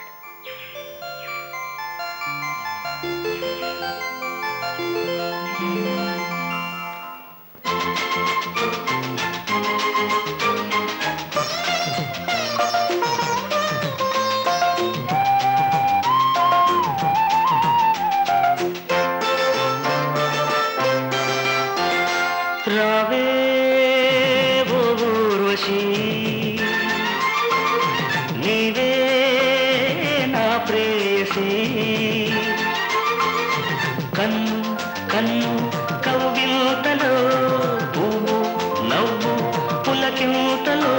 రావే ఓ ఊర్వశి, నీవే నా ప్రేయసి. కన్ను కన్ను కవ్వింతలో పువ్వు నవ్వు పులకింతలో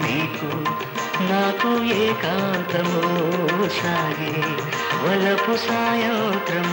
నీకు నాకు ఏకాంతము సాగే వలపు సాయంత్రం.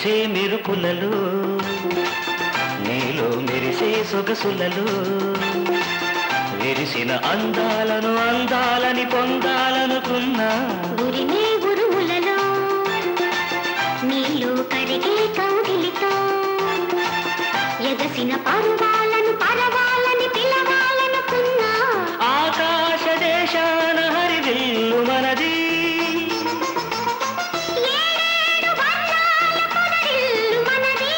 కురిసే మెరుపులలో నీలో మెరిసే సొగసులలో విరిసిన అందాలను అందాలని పొందాలనుకున్నా ఉరిమే ఉరుములలో నీలో కరిగే కౌగిలితో ఎగసిన పరువాలను పరవాలని పిలవాలనుకున్నా ఆకాశ దేశాన హరివిల్లు మనది ఏడేడు వర్ణాల పొదరిల్లు మనది.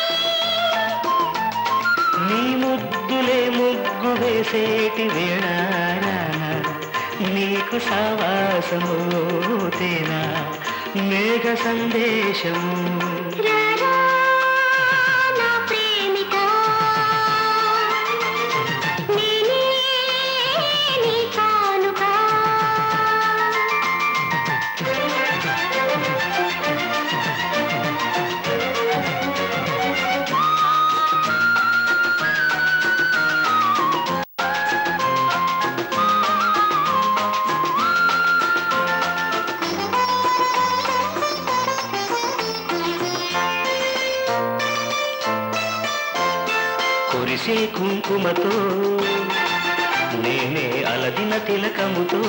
నీ ముద్దులే ముగ్గు వేసేటి వేళ నీకు సావాసము తేనా మేఘ సందేశము రారా నా ప్రేమిక, నేనే నీ కానుక. కురిసే కుంకుమతో నేనే అలదిన తిలకముతో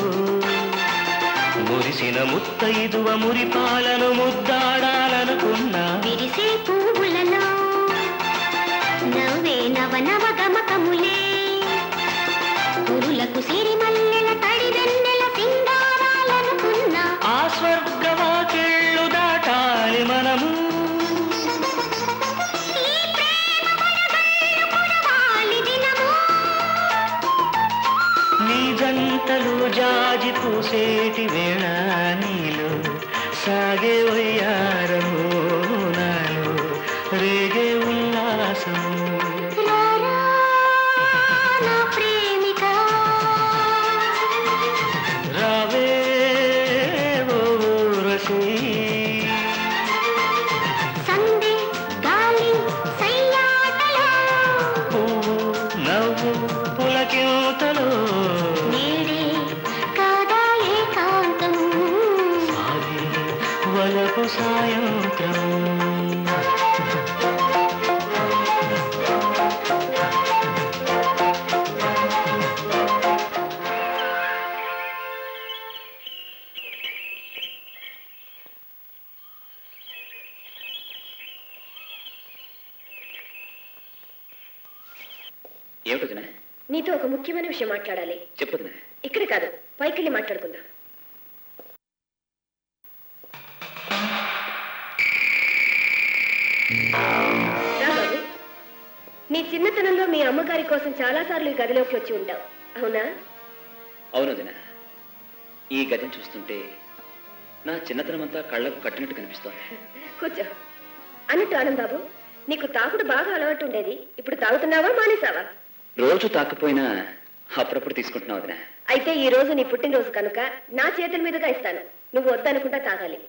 మురిసిన ముత్తైదువ మురిపాలను ముద్దాడాలనుకున్నా విరిసే పువ్వులలో నవ్వే నవ గమకములే పురులకు సిరిమల్లెల తడి వెన్నెల సింగారాలనుకున్నా ఆ స్వర్గవాకిళ్ళు దాటాలి మనము ఈ ప్రేమ పడగళ్ళు కురవాలి దినము. నీ జంటలు జాజి పూసేటి వేళ నీలో సాగే వయ్యారము నాలో రేగే ఉల్లాసము రారా నా ప్రేమిక, రావే ఓ ఊర్వశి సందే గాలి సయ్యాటలో పువ్వు నవ్వు పులకింతలో నేడే కాదా ఏకాంతం. సాగే వలపు సాయంత్రం ఏమిటదినా? నీతో ఒక ముఖ్యమైన విషయం మాట్లాడాలి. చెప్పదునా? ఇక్కడ కాదు, పైకెళ్ళి మాట్లాడుకుందాం. రా బాబు. నీ చిన్నతనంలో మీ అమ్మగారి కోసం చాలాసార్లు ఈ గదిలోకి వచ్చి ఉంటావు, అవునా? అవునదినా, ఈ గదిని చూస్తుంటే నా చిన్నతనం అంతా కళ్ళకు కట్టినట్టు కనిపిస్తోంది. కూర్చో. అన్నట్టు ఆనంద్ బాబు, నీకు తాగుడు బాగా అలవాటు ఉండేది, ఇప్పుడు తాగుతున్నావా మానేసావా? రోజు తాకపోయినా అప్పుడప్పుడు తీసుకుంటున్నావు వదినా. అయితే ఈ రోజు నీ పుట్టినరోజు కనుక నా చేతుల మీదుగా ఇస్తాను, నువ్వు వద్దనుకుంటా తాగాలి.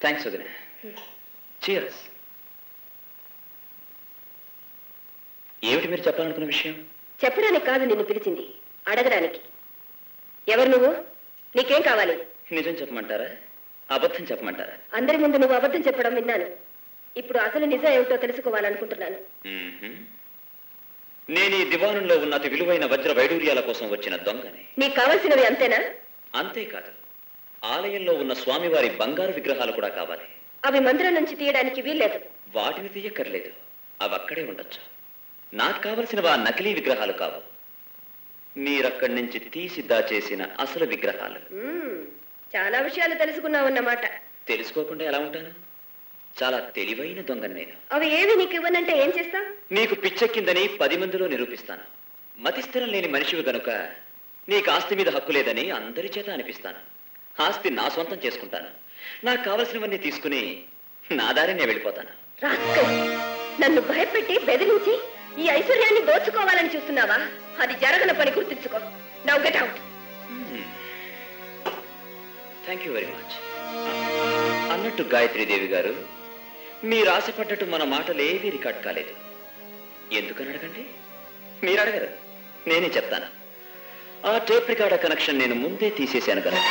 థ్యాంక్స్ వదినా. చీయర్స్. ఏమిటి మీరు చెప్పాలనుకున్న విషయం? చెప్పడానికి కాదు నిన్ను పిలిచింది, అడగడానికి. ఎవరు నువ్వు? నీకేం కావాలి? నిజం చెప్పమంటారా, అబద్ధం చెప్పమంటారా? అందరి ముందు నువ్వు అబద్ధం చెప్పడం విన్నాను. ఇప్పుడు అసలు నిజం ఏమిటో తెలుసుకోవాలనుకుంటున్నాను. నేను ఈ దివాణంలో ఉన్న అతి విలువైన వజ్ర వైడూర్యాల కోసం వచ్చిన దొంగని. నీకు కావలసినవి అంతేనా? అంతేకాదు, ఆలయంలో ఉన్న స్వామివారి బంగారు విగ్రహాలు కూడా కావాలి. అవి మందిరం నుంచి తీయడానికి వీల్లేదు. వాటిని తీయక్కర్లేదు, అవి అక్కడే ఉండొచ్చు. నాకు కావలసినవి ఆ నకిలీ విగ్రహాలు కావు, మీరక్కడి నుంచి తీసి దాచేసిన అసలు విగ్రహాలు. చాలా విషయాలు తెలుసుకున్నావన్నమాట. తెలుసుకోకుండా ఎలా ఉంటాను? చాలా తెలివైన దొంగని నేను. అవి ఏవి నీకు ఇవ్వనంటే ఏం చేస్తా? నీకు పిచ్చెక్కిందని 10 మందిలో నిరూపిస్తాను. మతిస్థిరం లేని మనిషివి గనుక నీకు ఆస్తి మీద హక్కు లేదని అందరి చేత అనిపిస్తాను. ఆస్తి నా సొంతం చేసుకుంటాను. నాకు కావలసినవన్నీ తీసుకుని నా దారి నేను వెళ్ళిపోతాను. రాస్కల్, నన్ను భయపెట్టి బెదిరించి ఈ ఐశ్వర్యాన్ని దోచుకోవాలని చూస్తున్నావా? అది జరగని పని, గుర్తుంచుకో. Now get out. Thank you very much. అన్నట్టు గాయత్రీదేవి గారు, మీరు ఆశపడ్డట్టు మన మాటలు ఏవీ రికార్డ్ కాలేదు. ఎందుకని అడగండి. మీరు అడగరు, నేనే చెప్తాను. ఆ టేప్ రికార్డర్ కనెక్షన్ నేను ముందే తీసేశాను కదా.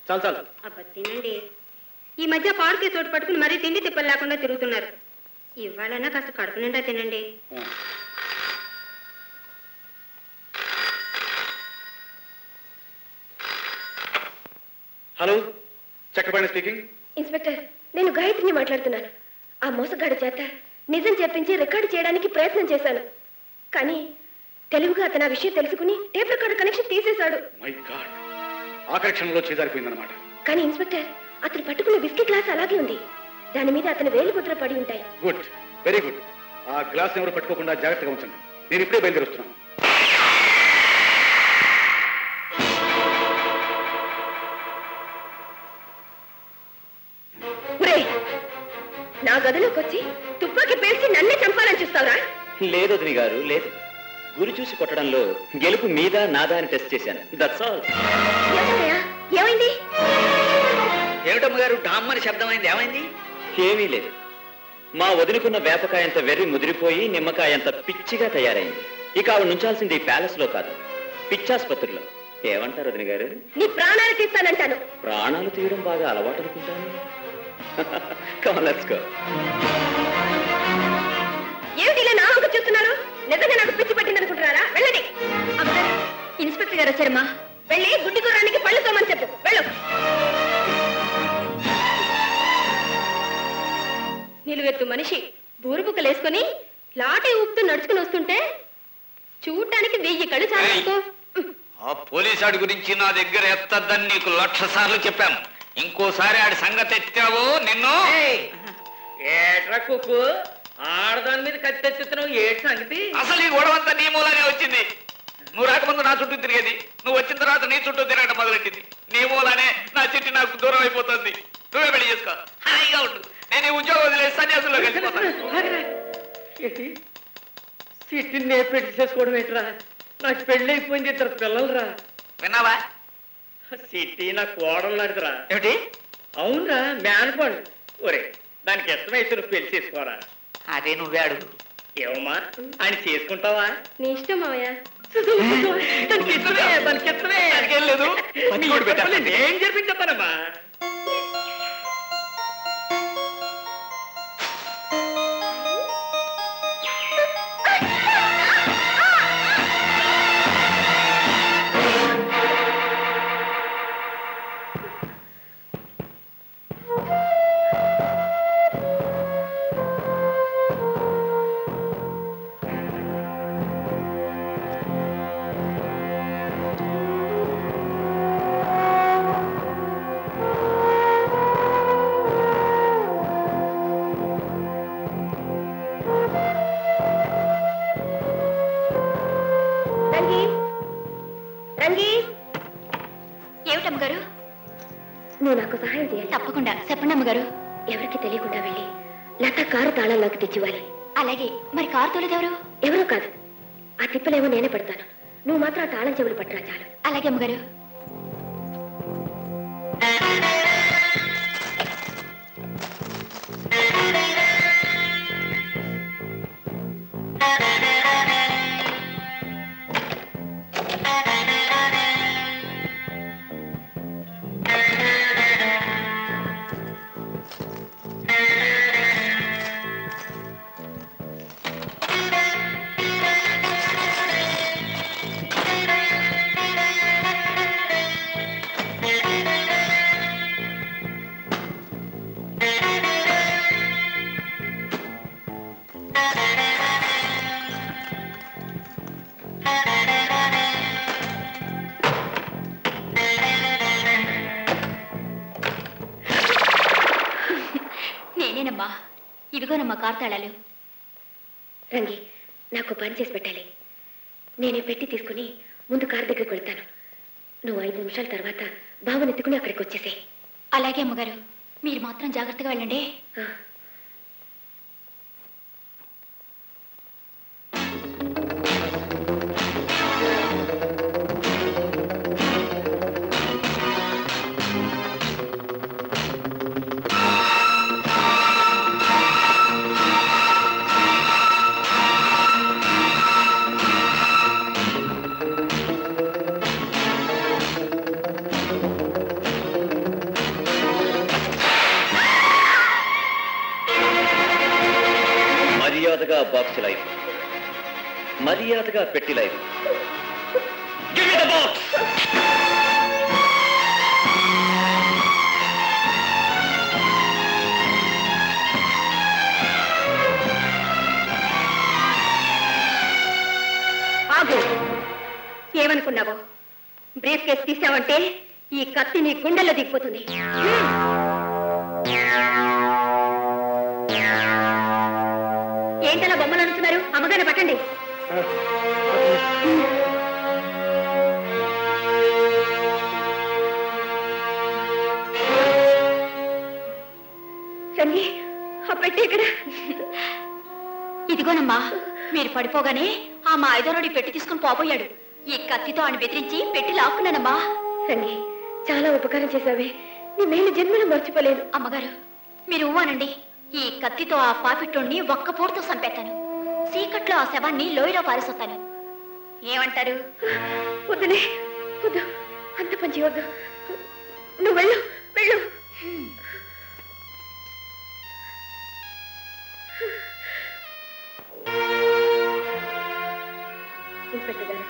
చాలు చాలు. అబ్బా తినండి. ఈ మధ్య పాడుకే చోటు పట్టుకుని మరీ తిండి తిప్పలు లేకుండా తిరుగుతున్నారు. ఇవాళైనా కాస్త కడుపు నిండా తినండి. Hello, Chakrapani speaking. ఇన్స్పెక్టర్, నేను గాయత్రిని మాట్లాడుతున్నాను. ఆ మోసగాడి చేత నిజం చెప్పించి రికార్డు చేయడానికి ప్రయత్నం చేశాను. కానీ తెలుగుగా అతను ఆ విషయం తెలుసుకుని టేప్ రికార్డు కనెక్షన్ తీసేశాడు. మై గాడ్, ఆఖరి క్షణంలో చేజారిపోయిందన్నమాట. కానీ ఇన్స్పెక్టర్, అతను పట్టుకున్న బిస్కెట్ గ్లాస్ అలాగే ఉంది. దాని మీద అతని వేలు ముద్ర పడి ఉంటాయి. Good, very good. ఆ గ్లాస్ ఎవరు పట్టుకోకుండా జాగ్రత్తగా ఉంచండి. నేను ఇప్పుడే బయలుదేరుస్తున్నాను. నా గదిలోకి వచ్చి తుపాకీ పేల్చి నన్నే చంపాలని చూస్తావురా? లేదు వదిని గారు, లేదు. గురి చూసి కొట్టడంలో గెలుపు మీద నాదా అని టెస్ట్ చేశాను. That's all. ఏమైంది? ఏమిటమ్మ గారు డామ్మని శబ్దమైంది? ఏమైంది? ఏమీ లేదు. మా వదిలికున్న వేపకాయంత వెర్రి ముదిరిపోయి నిమ్మకాయంత పిచ్చిగా తయారైంది. ఇక ఆవిడ నుంచాల్సింది ఈ ప్యాలెస్ లో కాదు, పిచ్చాసుపత్రిలో. ఏమంటారు వదిన గారు? నీ ప్రాణాలు తీస్తానంటాను. ప్రాణాలు తీయడం బాగా అలవాటు అనుకుంటాను. Come on, let's go. ఏమిటి ఇలా నా వంక చూస్తున్నారు? నిజంగా నాకు పిచ్చి పట్టింది అనుకుంటున్నారా? వెళ్ళండి. ఇన్స్పెక్టర్ గారు వచ్చారమ్మా. వెళ్ళి గుడ్డి గుర్రానికి పళ్ళు తోమని చెప్పు. వెళ్ళు. నిలువెత్తు మనిషి బోరుబుక్కలేసుకొని లాటే ఊపుతూ నడుచుకుని వస్తుంటే చూడ్డానికి 1000 కళ్ళు చాలు. ఆ పోలీసాడి గురించి నా దగ్గర ఎత్తద్దని నీకు 1,00,000 సార్లు చెప్పాను. ఇంకోసారి ఆడి సంగతి ఎత్తావు నిన్ను. ఏట్రా కుక్కు, ఆడదాని మీద కత్తెత్తుతున్నావు, ఏటి సంగతి? అసలు ఈ గొడవంతా నీ మూలానే వచ్చింది. నువ్వు రాకముందు నా చుట్టూ తిరిగేది, నువ్వు వచ్చిన తర్వాత నీ చుట్టూ తిరగడం మొదలెట్టింది. నీ మూలానే నా చిట్టి నాకు దూరం అయిపోతుంది. నువ్వే పెళ్లి చేసుకో, హాయిగా ఉండు. నేను ఈ ఉద్యోగం వదిలేసి సన్యాసుల్లో కలిసిపోతాను. సిట్టిని నేను పెళ్లి చేసుకోవడం ఏంట్రా? నాకు పెళ్లి అయిపోయింది, 2 పిల్లలురా. విన్నావా? సిట్టి నా కోడలు లాంటిదిరా. ఏమిటి? అవునరా, మేనపండు. ఒరే, దానికి ఇష్టమైతే నువ్వు పెళ్లి చేసుకోరా. అదే నువ్వే అడుగు. ఏమమ్మా, ఆయన చేసుకుంటావా? నీ ఇష్టం మావయ్య. దానికి ఇష్టమే, దానికి ఇష్టమే. దానికేం లేదు. నేను జరిపించానమ్మా. ఏమిటమ్మగారు? నువ్వు నాకు సహాయం చేయాలి. తప్పకుండా చెప్పండి అమ్మగారు. ఎవరికి తెలియకుండా వెళ్ళి లత కారు తాళాల్లోకి తెచ్చివ్వాలి. అలాగే. మరి కారు తోలేదెవరు? ఎవరో కాదు, ఆ తిప్పలేమో నేనే పడతాను. నువ్వు మాత్రం ఆ తాళం చెవులు పట్టరా చాలు. అలాగే అమ్మగారు. ఇవిగోనమ్మా కార్తాళాలు. రంగి, నాకు పని చేసి పెట్టాలి. నేనే పెట్టి తీసుకుని ముందు కారు దగ్గరికి వెళ్తాను. నువ్వు 5 నిమిషాల తర్వాత బావని ఎత్తుకుని అక్కడికి వచ్చేసే. అలాగే అమ్మగారు, మీరు మాత్రం జాగ్రత్తగా వెళ్ళండి. మర్యాదగా బాక్స్ లైవ్, మర్యాదగా పెట్టి live. Give me the box! ఆగు. ఏమనుకున్నావో? బ్రీఫ్ కేసు తీసావంటే ఈ కత్తి నీ గుండెల్లో దిగిపోతుంది. ఏంటలా బొమ్మలు అనుకున్నారు? అమ్మగారిని పట్టండి. రంగి, ఆ పెట్టి ఇక్కడ. ఇదిగోనమ్మా, మీరు పడిపోగానే ఆ మా ఐదోరుడి పెట్టి తీసుకుని పోబోయాడు. ఈ కత్తితో ఆయన బెదిరించి పెట్టి లాక్కున్నానమ్మా. రంగి, చాలా ఉపకారం చేశావే. నీ మేలు జన్మలో మర్చిపోలేను. అమ్మగారు, మీరు ఊవానండి. ఈ కత్తితో ఆ పాపిట్టోడిని ఒక్క పోటుతో చంపేస్తాను. చీకట్లో ఆ శవాన్ని లోయలో పారేసొస్తాను. ఏమంటారు? వద్దులే, వద్దు, అంత పని చేయవద్దు. నువ్వు వెళ్ళు, వెళ్ళు. ఇన్స్పెక్టర్ గారు,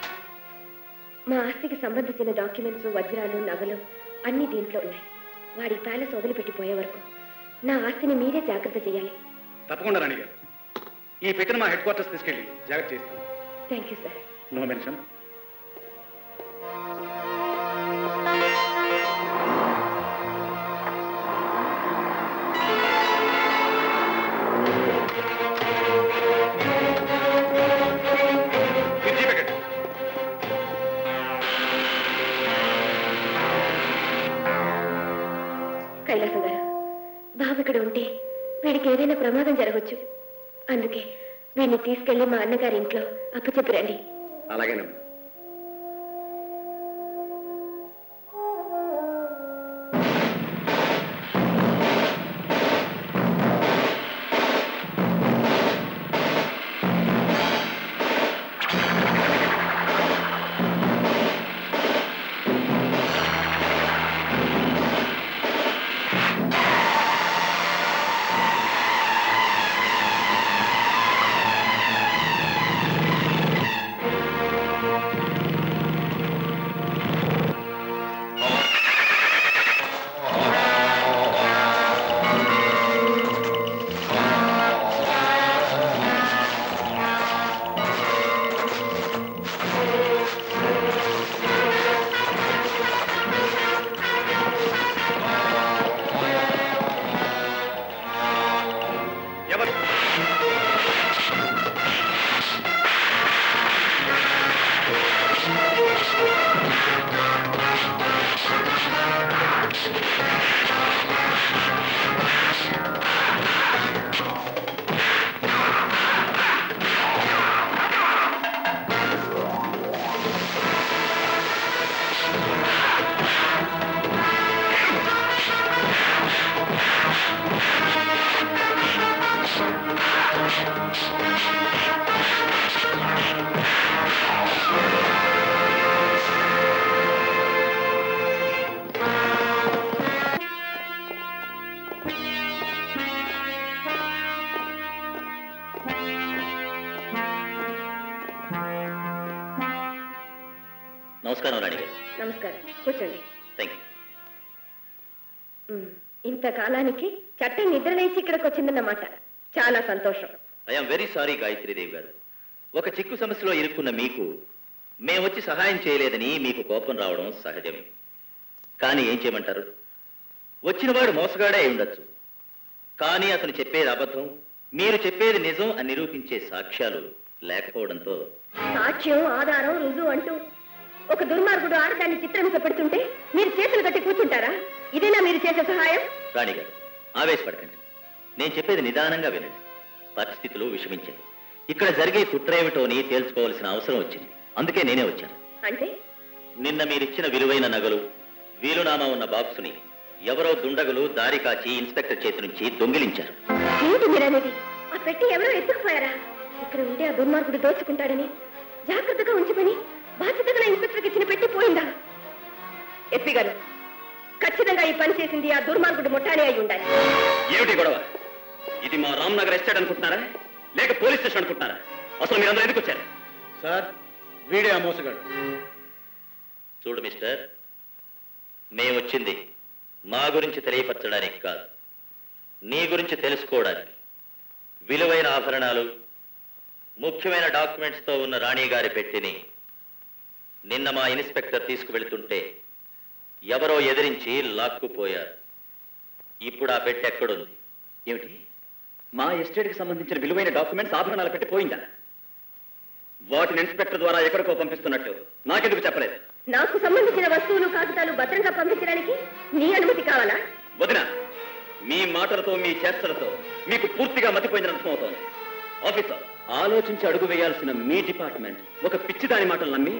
మా ఆస్తికి సంబంధించిన డాక్యుమెంట్స్, వజ్రాలు, నగలు అన్నీ దీంట్లో ఉన్నాయి. వాడి ప్యాలెస్ వదిలిపెట్టిపోయే వరకు నా ఆస్తిని మీరే జాగ్రత్త చేయాలి. తప్పకుండా రాణి గారు, ఈ పెట్టిన మా హెడ్ క్వార్టర్స్ తీసుకెళ్ళి జాగ్రత్త చేస్తాను. Thank you sir. No mention. Kailasam గారు, బాబు ఇక్కడ ఉంటే వీడికి ఏదైనా ప్రమాదం జరగవచ్చు. అందుకే వీడిని తీసుకెళ్లి మా అన్నగారి ఇంట్లో అప్పచెప్పిరండి. అలాగేనమ్మా. నమస్కారం రాణి గారు. నమస్కారం, కూర్చోండి. Thank you. ఇంతకాలానికి చట్టం నిద్రలేసి ఇక్కడికి వచ్చిందన్నమాట. చాలా సంతోషం. ఐఎమ్ వెరీ సారీ గాయత్రీదేవి గారు. ఒక చిక్కు సమస్యలో ఇరుక్కున్న మీకు మేము వచ్చి సహాయం చేయలేదని మీకు కోపం రావడం సహజమే. కానీ ఏం చేయమంటారు? వచ్చినవాడు మోసగాడే అయి ఉండొచ్చు, కానీ అతను చెప్పేది అబద్ధం, మీరు చెప్పేది నిజం అని నిరూపించే సాక్ష్యాలు లేకపోవడంతో సాక్ష్యం ఆధారం రుజువు అంటూ ఒక దుర్మార్గుడు ఆడదాన్ని చిత్రహింస పెడుతుంటే మీరు చేతులు కట్టి కూర్చుంటారా? ఇదేనా మీరు చేసే సహాయం? రాణి గారు ఆవేశపడకండి. నేను చెప్పేది నిదానంగా వినండి. పరిస్థితులు విషమించాయి. ఇక్కడ జరిగే కుట్రేమిటోని తేల్చుకోవాల్సిన అవసరం వచ్చింది. అందుకే నేనే వచ్చాను. అంటే నిన్న మీరిచ్చిన విలువైన నగలు, వీలునామా ఉన్న బాక్సుని ఎవరో దుండగులు దారి కాచి ఇన్స్పెక్టర్ చేతి నుంచి దొంగిలించారు. ఏంటి మీరనేది? ఆ పెట్టి ఎవరో ఎత్తుకుపోయారా? ఇక్కడ ఉంటే ఆ దుర్మార్గుడు దోచుకుంటాడని జాగ్రత్తగా ఉంచుకొని బాధ్యతగా ఇన్స్పెక్టర్కి ఇచ్చిన పెట్టి పోయిందా? ఎస్పీ గారు, ఖచ్చితంగా ఈ పని చేసింది ఆ దుర్మార్గుడు ముఠానే అయి ఉండాలి. ఏమిటి గొడవ? ఇది మా రామ్నగర్ ఎస్టేట్ అనుకుంటున్నారా, లేక పోలీస్ స్టేషన్ అనుకుంటున్నారా? అసలు మీరందరూ ఎందుకు వచ్చారు? సార్, వీడే ఆ మోసగాడు. చూడు మిస్టర్, మేము వచ్చింది మా గురించి తెలియపరచడానికి కాదు, నీ గురించి తెలుసుకోవడానికి. విలువైన ఆభరణాలు, ముఖ్యమైన డాక్యుమెంట్స్తో ఉన్న రాణి గారి పెట్టిని నిన్న మా ఇన్స్పెక్టర్ తీసుకువెళ్తుంటే ఎవరో ఎదిరించి లాక్కుపోయారు. ఇప్పుడు ఆ పెట్టి ఎక్కడుంది? ఏమిటి? మా ఎస్టేట్కి సంబంధించిన విలువైన డాక్యుమెంట్స్ ఆభరణాలు పెట్టి పోయిందా? వాటిని ఇన్స్పెక్టర్ ద్వారా ఎక్కడికో పంపిస్తున్నట్టు నాకెందుకు చెప్పలేదు? నాకు సంబంధించిన వస్తువులు కాగితాలు భద్రంగా పంపించడానికి నీ అనుమతి కావాలా? వదిన, మీ మాటలతో మీ చేష్టలతో మీకు పూర్తిగా మతిపోయిందని అర్థమవుతోంది. ఆఫీసర్, ఆలోచించి అడుగు వేయాల్సిన మీ డిపార్ట్మెంట్ ఒక పిచ్చిదాని మాటలు నమ్మి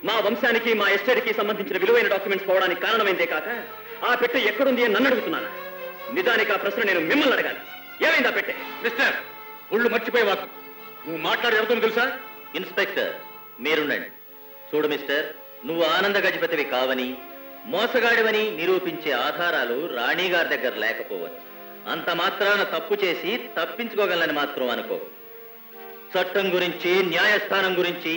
మా వంశానికి మా ఎస్టేట్కి సంబంధించిన విలువైన డాక్యుమెంట్స్ పోవడానికి కారణమైందే కాక ఆ పెట్టె ఎక్కడుంది అని నన్ను అడుగుతున్నాను. నిజానికి ఆ ప్రశ్న నేను మిమ్మల్ని అడగాలి. ఏమైందా పెట్టె? మిస్టర్, ఒళ్ళు మర్చిపోయేవాకు నువ్వు మాట్లాడి ఎవరితో తెలుసా? ఇన్స్పెక్టర్, మీరుండండి. చూడు మిస్టర్, నువ్వు ఆనంద గజపతివి కావని, మోసగాడివని నిరూపించే ఆధారాలు రాణి గారి దగ్గర లేకపోవచ్చు. అంత మాత్రాన తప్పు చేసి తప్పించుకోగలని మాత్రం అనుకో. చట్టం గురించి, న్యాయస్థానం గురించి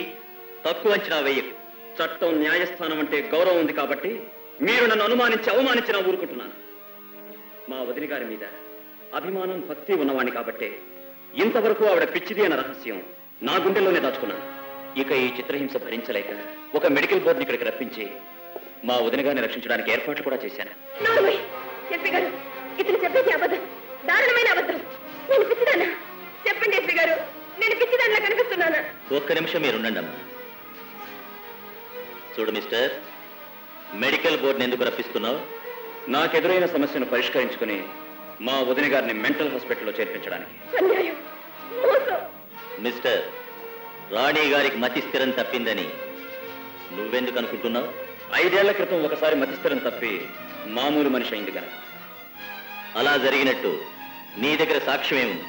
తక్కువ అంచనా వేయకు. చట్టం, న్యాయస్థానం అంటే గౌరవం ఉంది కాబట్టి మీరు నన్ను అనుమానించి అవమానించినా ఊరుకుంటున్నాను. మా వదిన గారి మీద అభిమానం, భక్తి ఉన్నవాణ్ణి కాబట్టి ఇంతవరకు ఆవిడ పిచ్చిది అన్న రహస్యం నా గుండెల్లోనే దాచుకున్నాను. ఇక ఈ చిత్రహింస భరించలేక ఒక మెడికల్ బోర్డుని ఇక్కడికి రప్పించి మా వదిన గారిని రక్షించడానికి ఏర్పాట్లు కూడా చేశాను. ఎస్పీ గారు, ఇతను చెప్పేది అబద్ధం, దారుణమైన అబద్ధం. నేను పిచ్చిదానా? చెప్పండి ఎస్పీ గారు, నేను పిచ్చిదానిలా కనిపిస్తున్నానా? ఒక్క నిమిషం మీరుండండి అమ్మా. చూడు మిస్టర్, మెడికల్ బోర్డుని ఎందుకు రప్పిస్తున్నావు? నాకెదురైన సమస్యను పరిష్కరించుకుని మా వదిన గారిని మెంటల్ హాస్పిటల్లో చేర్పించడానికి. అన్యాయం, మోసం. మిస్టర్, రాణి గారికి మతి స్థిరం తప్పిందని నువ్వెందుకు అనుకుంటున్నావు? 5 ఏళ్ల క్రితం ఒకసారి మతిస్థిరం తప్పి మామూలు మనిషి అయింది కనుక. అలా జరిగినట్టు నీ దగ్గర సాక్ష్యం ఏముంది?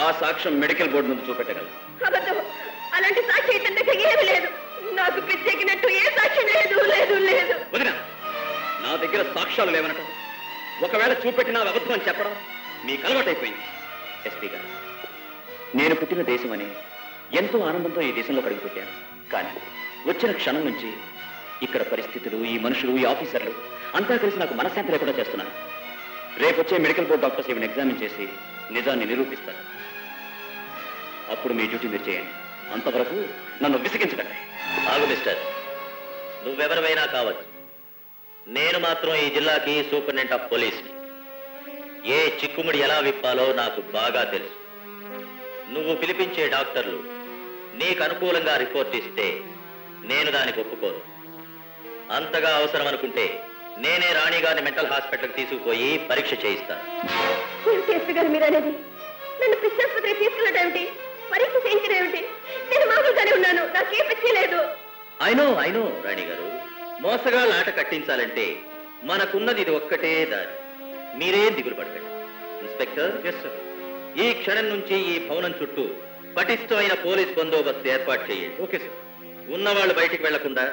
ఆ సాక్ష్యం మెడికల్ బోర్డు ముందు చూపెట్టగలరు. అబద్ధం, అలాంటి సాక్షి ఇతని దగ్గర ఏమీ లేదు. నాకు పిచ్చెక్కినట్టు ఏ సాక్ష్యం లేదు, లేదు, లేదు. వదినా, నా దగ్గర సాక్ష్యాలు లేవనటం, ఒకవేళ చూపెట్టినా అబద్ధం అని చెప్పడం మీకు అలవాటైపోయింది. ఎస్పీ గారు, నేను పుట్టిన దేశం అని ఎంతో ఆనందంతో ఈ దేశంలో కడుగుపెట్టాను. కానీ వచ్చిన క్షణం నుంచి ఇక్కడ పరిస్థితులు, ఈ మనుషులు, ఈ ఆఫీసర్లు అంతా కలిసి నాకు మనశ్శాంతి లేకుండా చేస్తున్నారు. రేపొచ్చే medical board doctors even examine చేసి నిజాన్ని నిరూపిస్తారు. అప్పుడు మీ డ్యూటీ మీరు చేయండి. అంతవరకు నన్ను విసిగించకండి. ఆగు మిస్టర్, నువ్వెవరివైనా కావచ్చు, నేను మాత్రం ఈ జిల్లాకి సూపరింటెండెంట్ ఆఫ్ పోలీస్ని. ఏ చిక్కుముడి ఎలా విప్పాలో నాకు బాగా తెలుసు. నువ్వు పిలిపించే డాక్టర్లు నీకు అనుకూలంగా రిపోర్ట్ ఇస్తే నేను దానికి ఒప్పుకోను. అంతగా అవసరం అనుకుంటే నేనే రాణి గారిని మెంటల్ హాస్పిటల్కి తీసుకుపోయి పరీక్ష చేయిస్తాను. ఎస్పీ గారు, మీరు అనేది నన్ను పిచ్చాసుపత్రికి తీసుకెళ్ళటేమిటి? పరీక్ష చేయించడేమిటి? నేను మామూలుగానే ఉన్నాను, నాకే పిచ్చి లేదు. అయినో రాణి గారు, మోసగాళ్ళ ఆట కట్టించాలంటే మనకున్నది ఇది ఒక్కటే దారి. మీరేం దిగులు పడకండి. ఇన్స్పెక్టర్, ఈ క్షణం నుంచి ఈ భవనం చుట్టూ పటిష్టమైన పోలీస్ బందోబస్తు ఏర్పాటు చేయండి. Okay sir. ఉన్నవాళ్ళు బయటికి వెళ్లకుండా,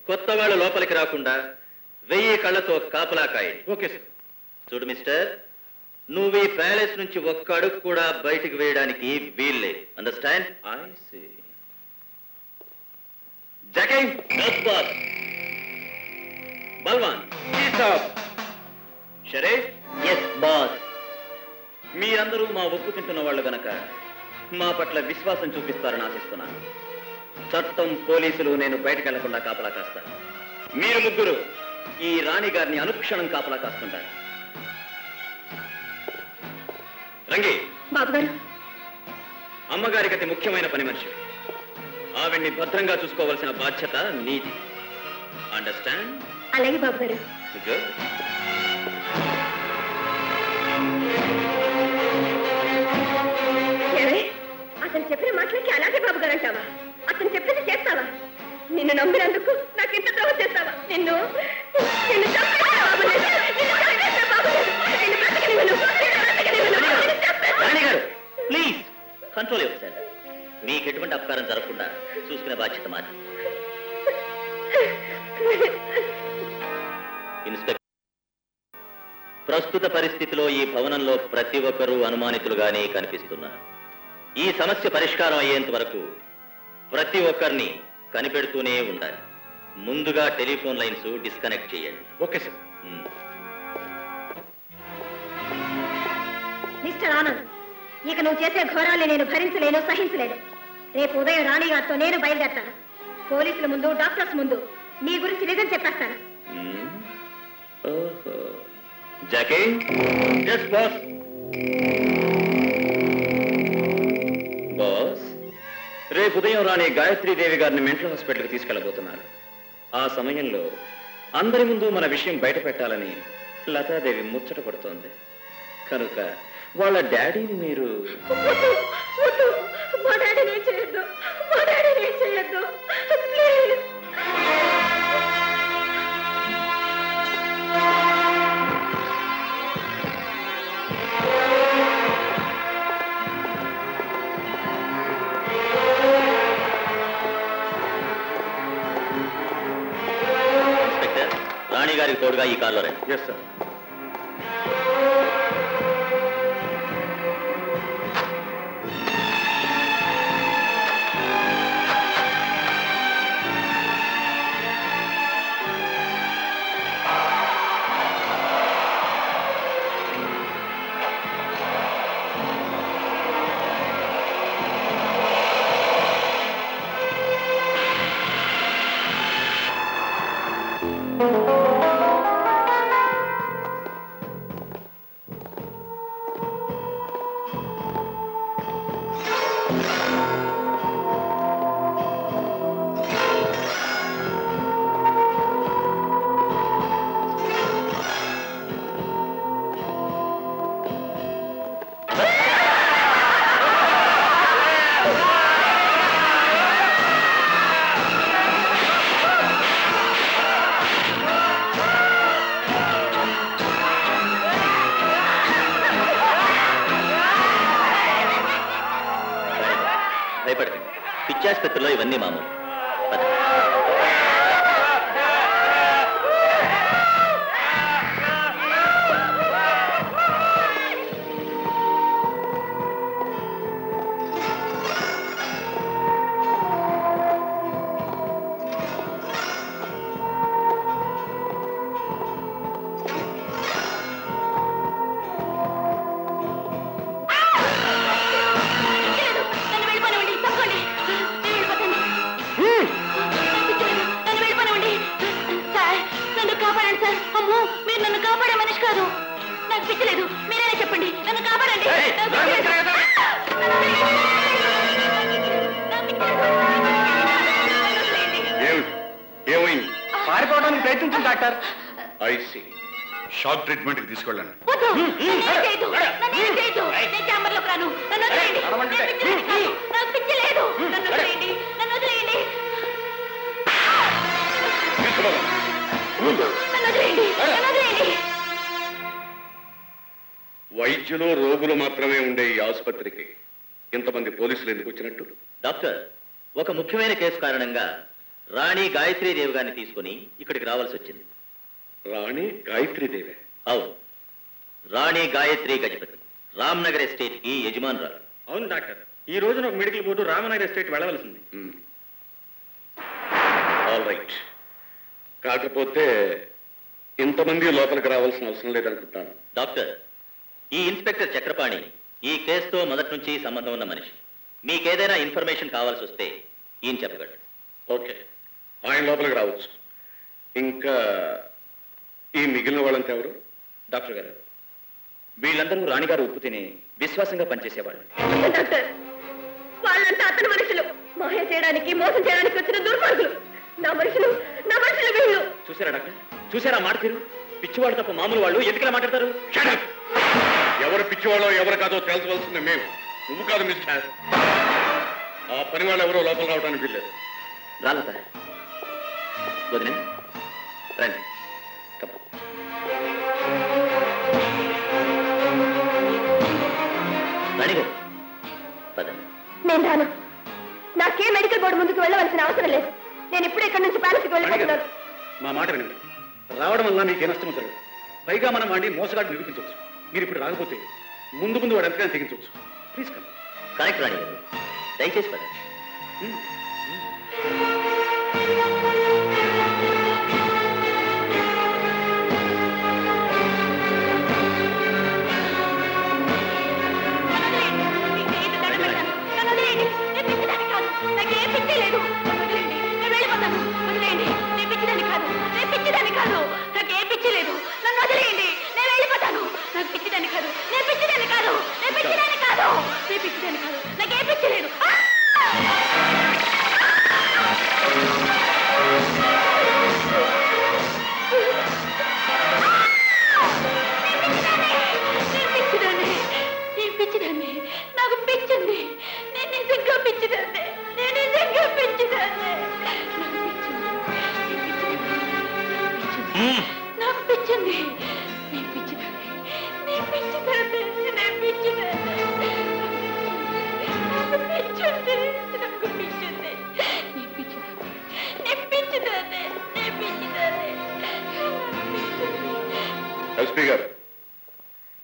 కొత్త వాళ్ళు లోపలికి రాకుండా 1000 కళ్ళతో కాపలా కాయండి. Okay sir. చూడు మిస్టర్, నువ్వు ఈ ప్యాలెస్ నుంచి ఒక్క అడుగు కూడా బయటికి వేయడానికి వీల్లేదు. అండర్స్టాండ్? I see. జకై, boss. Balwan, Sharif, yes boss. మీరందరూ మా ఒప్పు తింటున్న వాళ్ళు గనక మా పట్ల విశ్వాసం చూపిస్తారని ఆశిస్తున్నాను. చట్టం, పోలీసులు నేను బయటకు వెళ్లకుండా కాపలా కాస్తాను. మీరు ముగ్గురు ఈ రాణి గారిని అనుక్షణం కాపలా కాస్తుంటారు. రంగి, బాబు గారు, అమ్మగారికి అతి ముఖ్యమైన పని మనిషి. ఆవిడ్ని భద్రంగా చూసుకోవాల్సిన బాధ్యత నీది. అండర్స్టాండ్? అలాగే బాబు గారు. గుడ్. అతను చెప్పిన మాటలకి అలాగే బాబు గారు అంటావా? అతను చెప్పేది చేస్తావా? నిన్ను నమ్మినందుకు నాకు ఇంత ద్రోహం చేస్తావా? నిన్ను నిన్ను చంపేస్తా బాబు. నిన్ను చంపేస్తా బాబు. నిన్ను బ్రతకనివ్వను. నిన్ను బ్రతకనివ్వను. నిన్ను చంపేస్తా. రాణి గారు ప్లీజ్ కంట్రోల్ యువర్ సెల్ఫ్. మీకు ఎటువంటి అపకారం జరగకుండా చూసుకునే బాధ్యత మాది. ఇన్స్పెక్టర్, ప్రస్తుత పరిస్థితిలో ఈ భవనంలో ప్రతి ఒక్కరూ అనుమానితులుగానే కనిపిస్తున్నారు. ఈ సమస్య పరిష్కారం అయ్యేంత వరకు ప్రతి ఒక్కరిని కనిపెడుతూనే ఉండాలి. ముందుగా టెలిఫోన్ లైన్స్ డిస్కనెక్ట్ చేయండి. Okay sir. మిస్టర్ ఆనంద్, ఇక నువ్వు చేసే ఘోరాన్ని నేను భరించలేను, సహించలేను. రేపు ఉదయం రాణి గారితో నేను బయలుదేరతాను. పోలీసుల ముందు, డాక్టర్స్ ముందు నీ గురించి నిజం చెప్పేస్తాను. Jackie, yes boss. బాస్, రేపు ఉదయం రాణి గాయత్రీదేవి గారిని మెంటల్ హాస్పిటల్కి తీసుకెళ్లబోతున్నారు. ఆ సమయంలో అందరి ముందు మన విషయం బయట పెట్టాలని లతాదేవి ముచ్చట పడుతోంది. కనుక వాళ్ళ డాడీని మీరు మా డాడీని ఏం చేయొద్దు. మా డాడీని ఏం చేయొద్దు. ప్లీజ్. ఇన్స్పెక్టర్, రాణి గారికి తోడుగా ఈ కార్లో రండి. Yes sir. భయపడకండి, పిచ్చాసుపత్రిలో ఇవన్నీ మామూలు. పద. ఏమైంది? పారిపోవడానికి ప్రయత్నించండి డాక్టర్. ఐసి షాక్ ట్రీట్మెంట్ కి తీసుకెళ్ళండి. వైద్యులు రోగులు మాత్రమే ఉండే ఈ ఆసుపత్రికి ఇంతమంది పోలీసులు ఎందుకు వచ్చినట్టు? డాక్టర్, ఒక ముఖ్యమైన కేసు కారణంగా రాణి గాయత్రీదేవి గారిని తీసుకుని ఇక్కడికి రావాల్సి వచ్చింది. రాణి గాయత్రీదేవి? అవును, రాణి గాయత్రి గజపతి రామ్నగర్ ఎస్టేట్ కి యజమానురాలు. అవును డాక్టర్, ఈ రోజున ఒక మెడికల్ బోర్డు రామనగర్ ఎస్టేట్ వెళ్ళవలసింది. All right. కాకపోతే ఇంతమంది లోపలికి రావాల్సిన అవసరం లేదనుకుంటాను. డాక్టర్, ఈ ఇన్స్పెక్టర్ చక్రపాణి ఈ కేసుతో మొదటి నుంచి సంబంధం ఉన్న మనిషి. మీకేదైనా ఇన్ఫర్మేషన్ కావాల్సి వస్తే ఈయన చెప్పగలడు. ఓకే, ఆయన లోపలికి రావచ్చు. ఇంకా ఈ మిగిలిన వాళ్ళంతా ఎవరు? డాక్టర్ గారు, వీళ్ళందరూ రాణిగారు ఉప్పు తిని విశ్వాసంగా పనిచేసేవాళ్ళు. డాక్టర్, వాళ్ళంతా అతని మనుషులు. మాయ చేయడానికి మోసం చేయడానికి వచ్చిన దుర్మార్గులు. నా మనుషులు వీళ్ళు. చూసారా డాక్టర్, చూసారా మాట తీరు? పిచ్చివాళ్ళు తప్ప మామూలు వాళ్ళు ఎందుకలా మాట్లాడతారు? ఎవరు పిచ్చివాళ్ళో ఎవరు కాదో తెలుసుకోవాల్సిందే మేము, నువ్వు కాదు మిస్టర్. ఆ పని వాళ్ళు ఎవరో లోపల రావడానికి వీల్లేదు. రాలత వదిన రండి. రాణిగారు పదండి. నేను రాను. నాకే మెడికల్ బోర్డు ముందుకు వెళ్ళవలసిన అవసరం లేదు. నేను ఇప్పుడు ఇక్కడి నుంచి ప్యాలెస్కి వెళ్ళిపోతున్నాను. మా మాట వినండి. రావడం వల్ల మీకే నష్టం జరగదు. పైగా మనం వాడిని మోసగాడు నిరూపించవచ్చు. మీరు ఇప్పుడు రాకపోతే ముందు ముందు వాడు ఎంతగానో తెగించవచ్చు. Please come. Correct Rani garu, దయచేసి పదండి. ఎస్పీ గారు,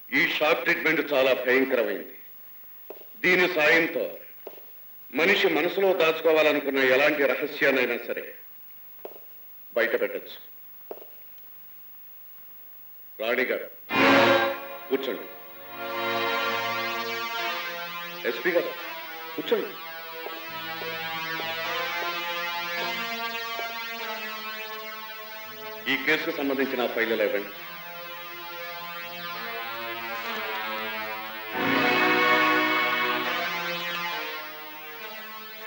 ఈ షాక్ ట్రీట్మెంట్ చాలా భయంకరమైంది. దీని సాయంతో మనిషి మనసులో దాచుకోవాలనుకున్న ఎలాంటి రహస్యాన్నైనా సరే బయట పెట్టచ్చు. రాణి గారు కూర్చోండి. ఎస్పీ గారు కూర్చోండి. ఈ కేసుకు సంబంధించిన ఫైళ్ళు ఇవ్వండి.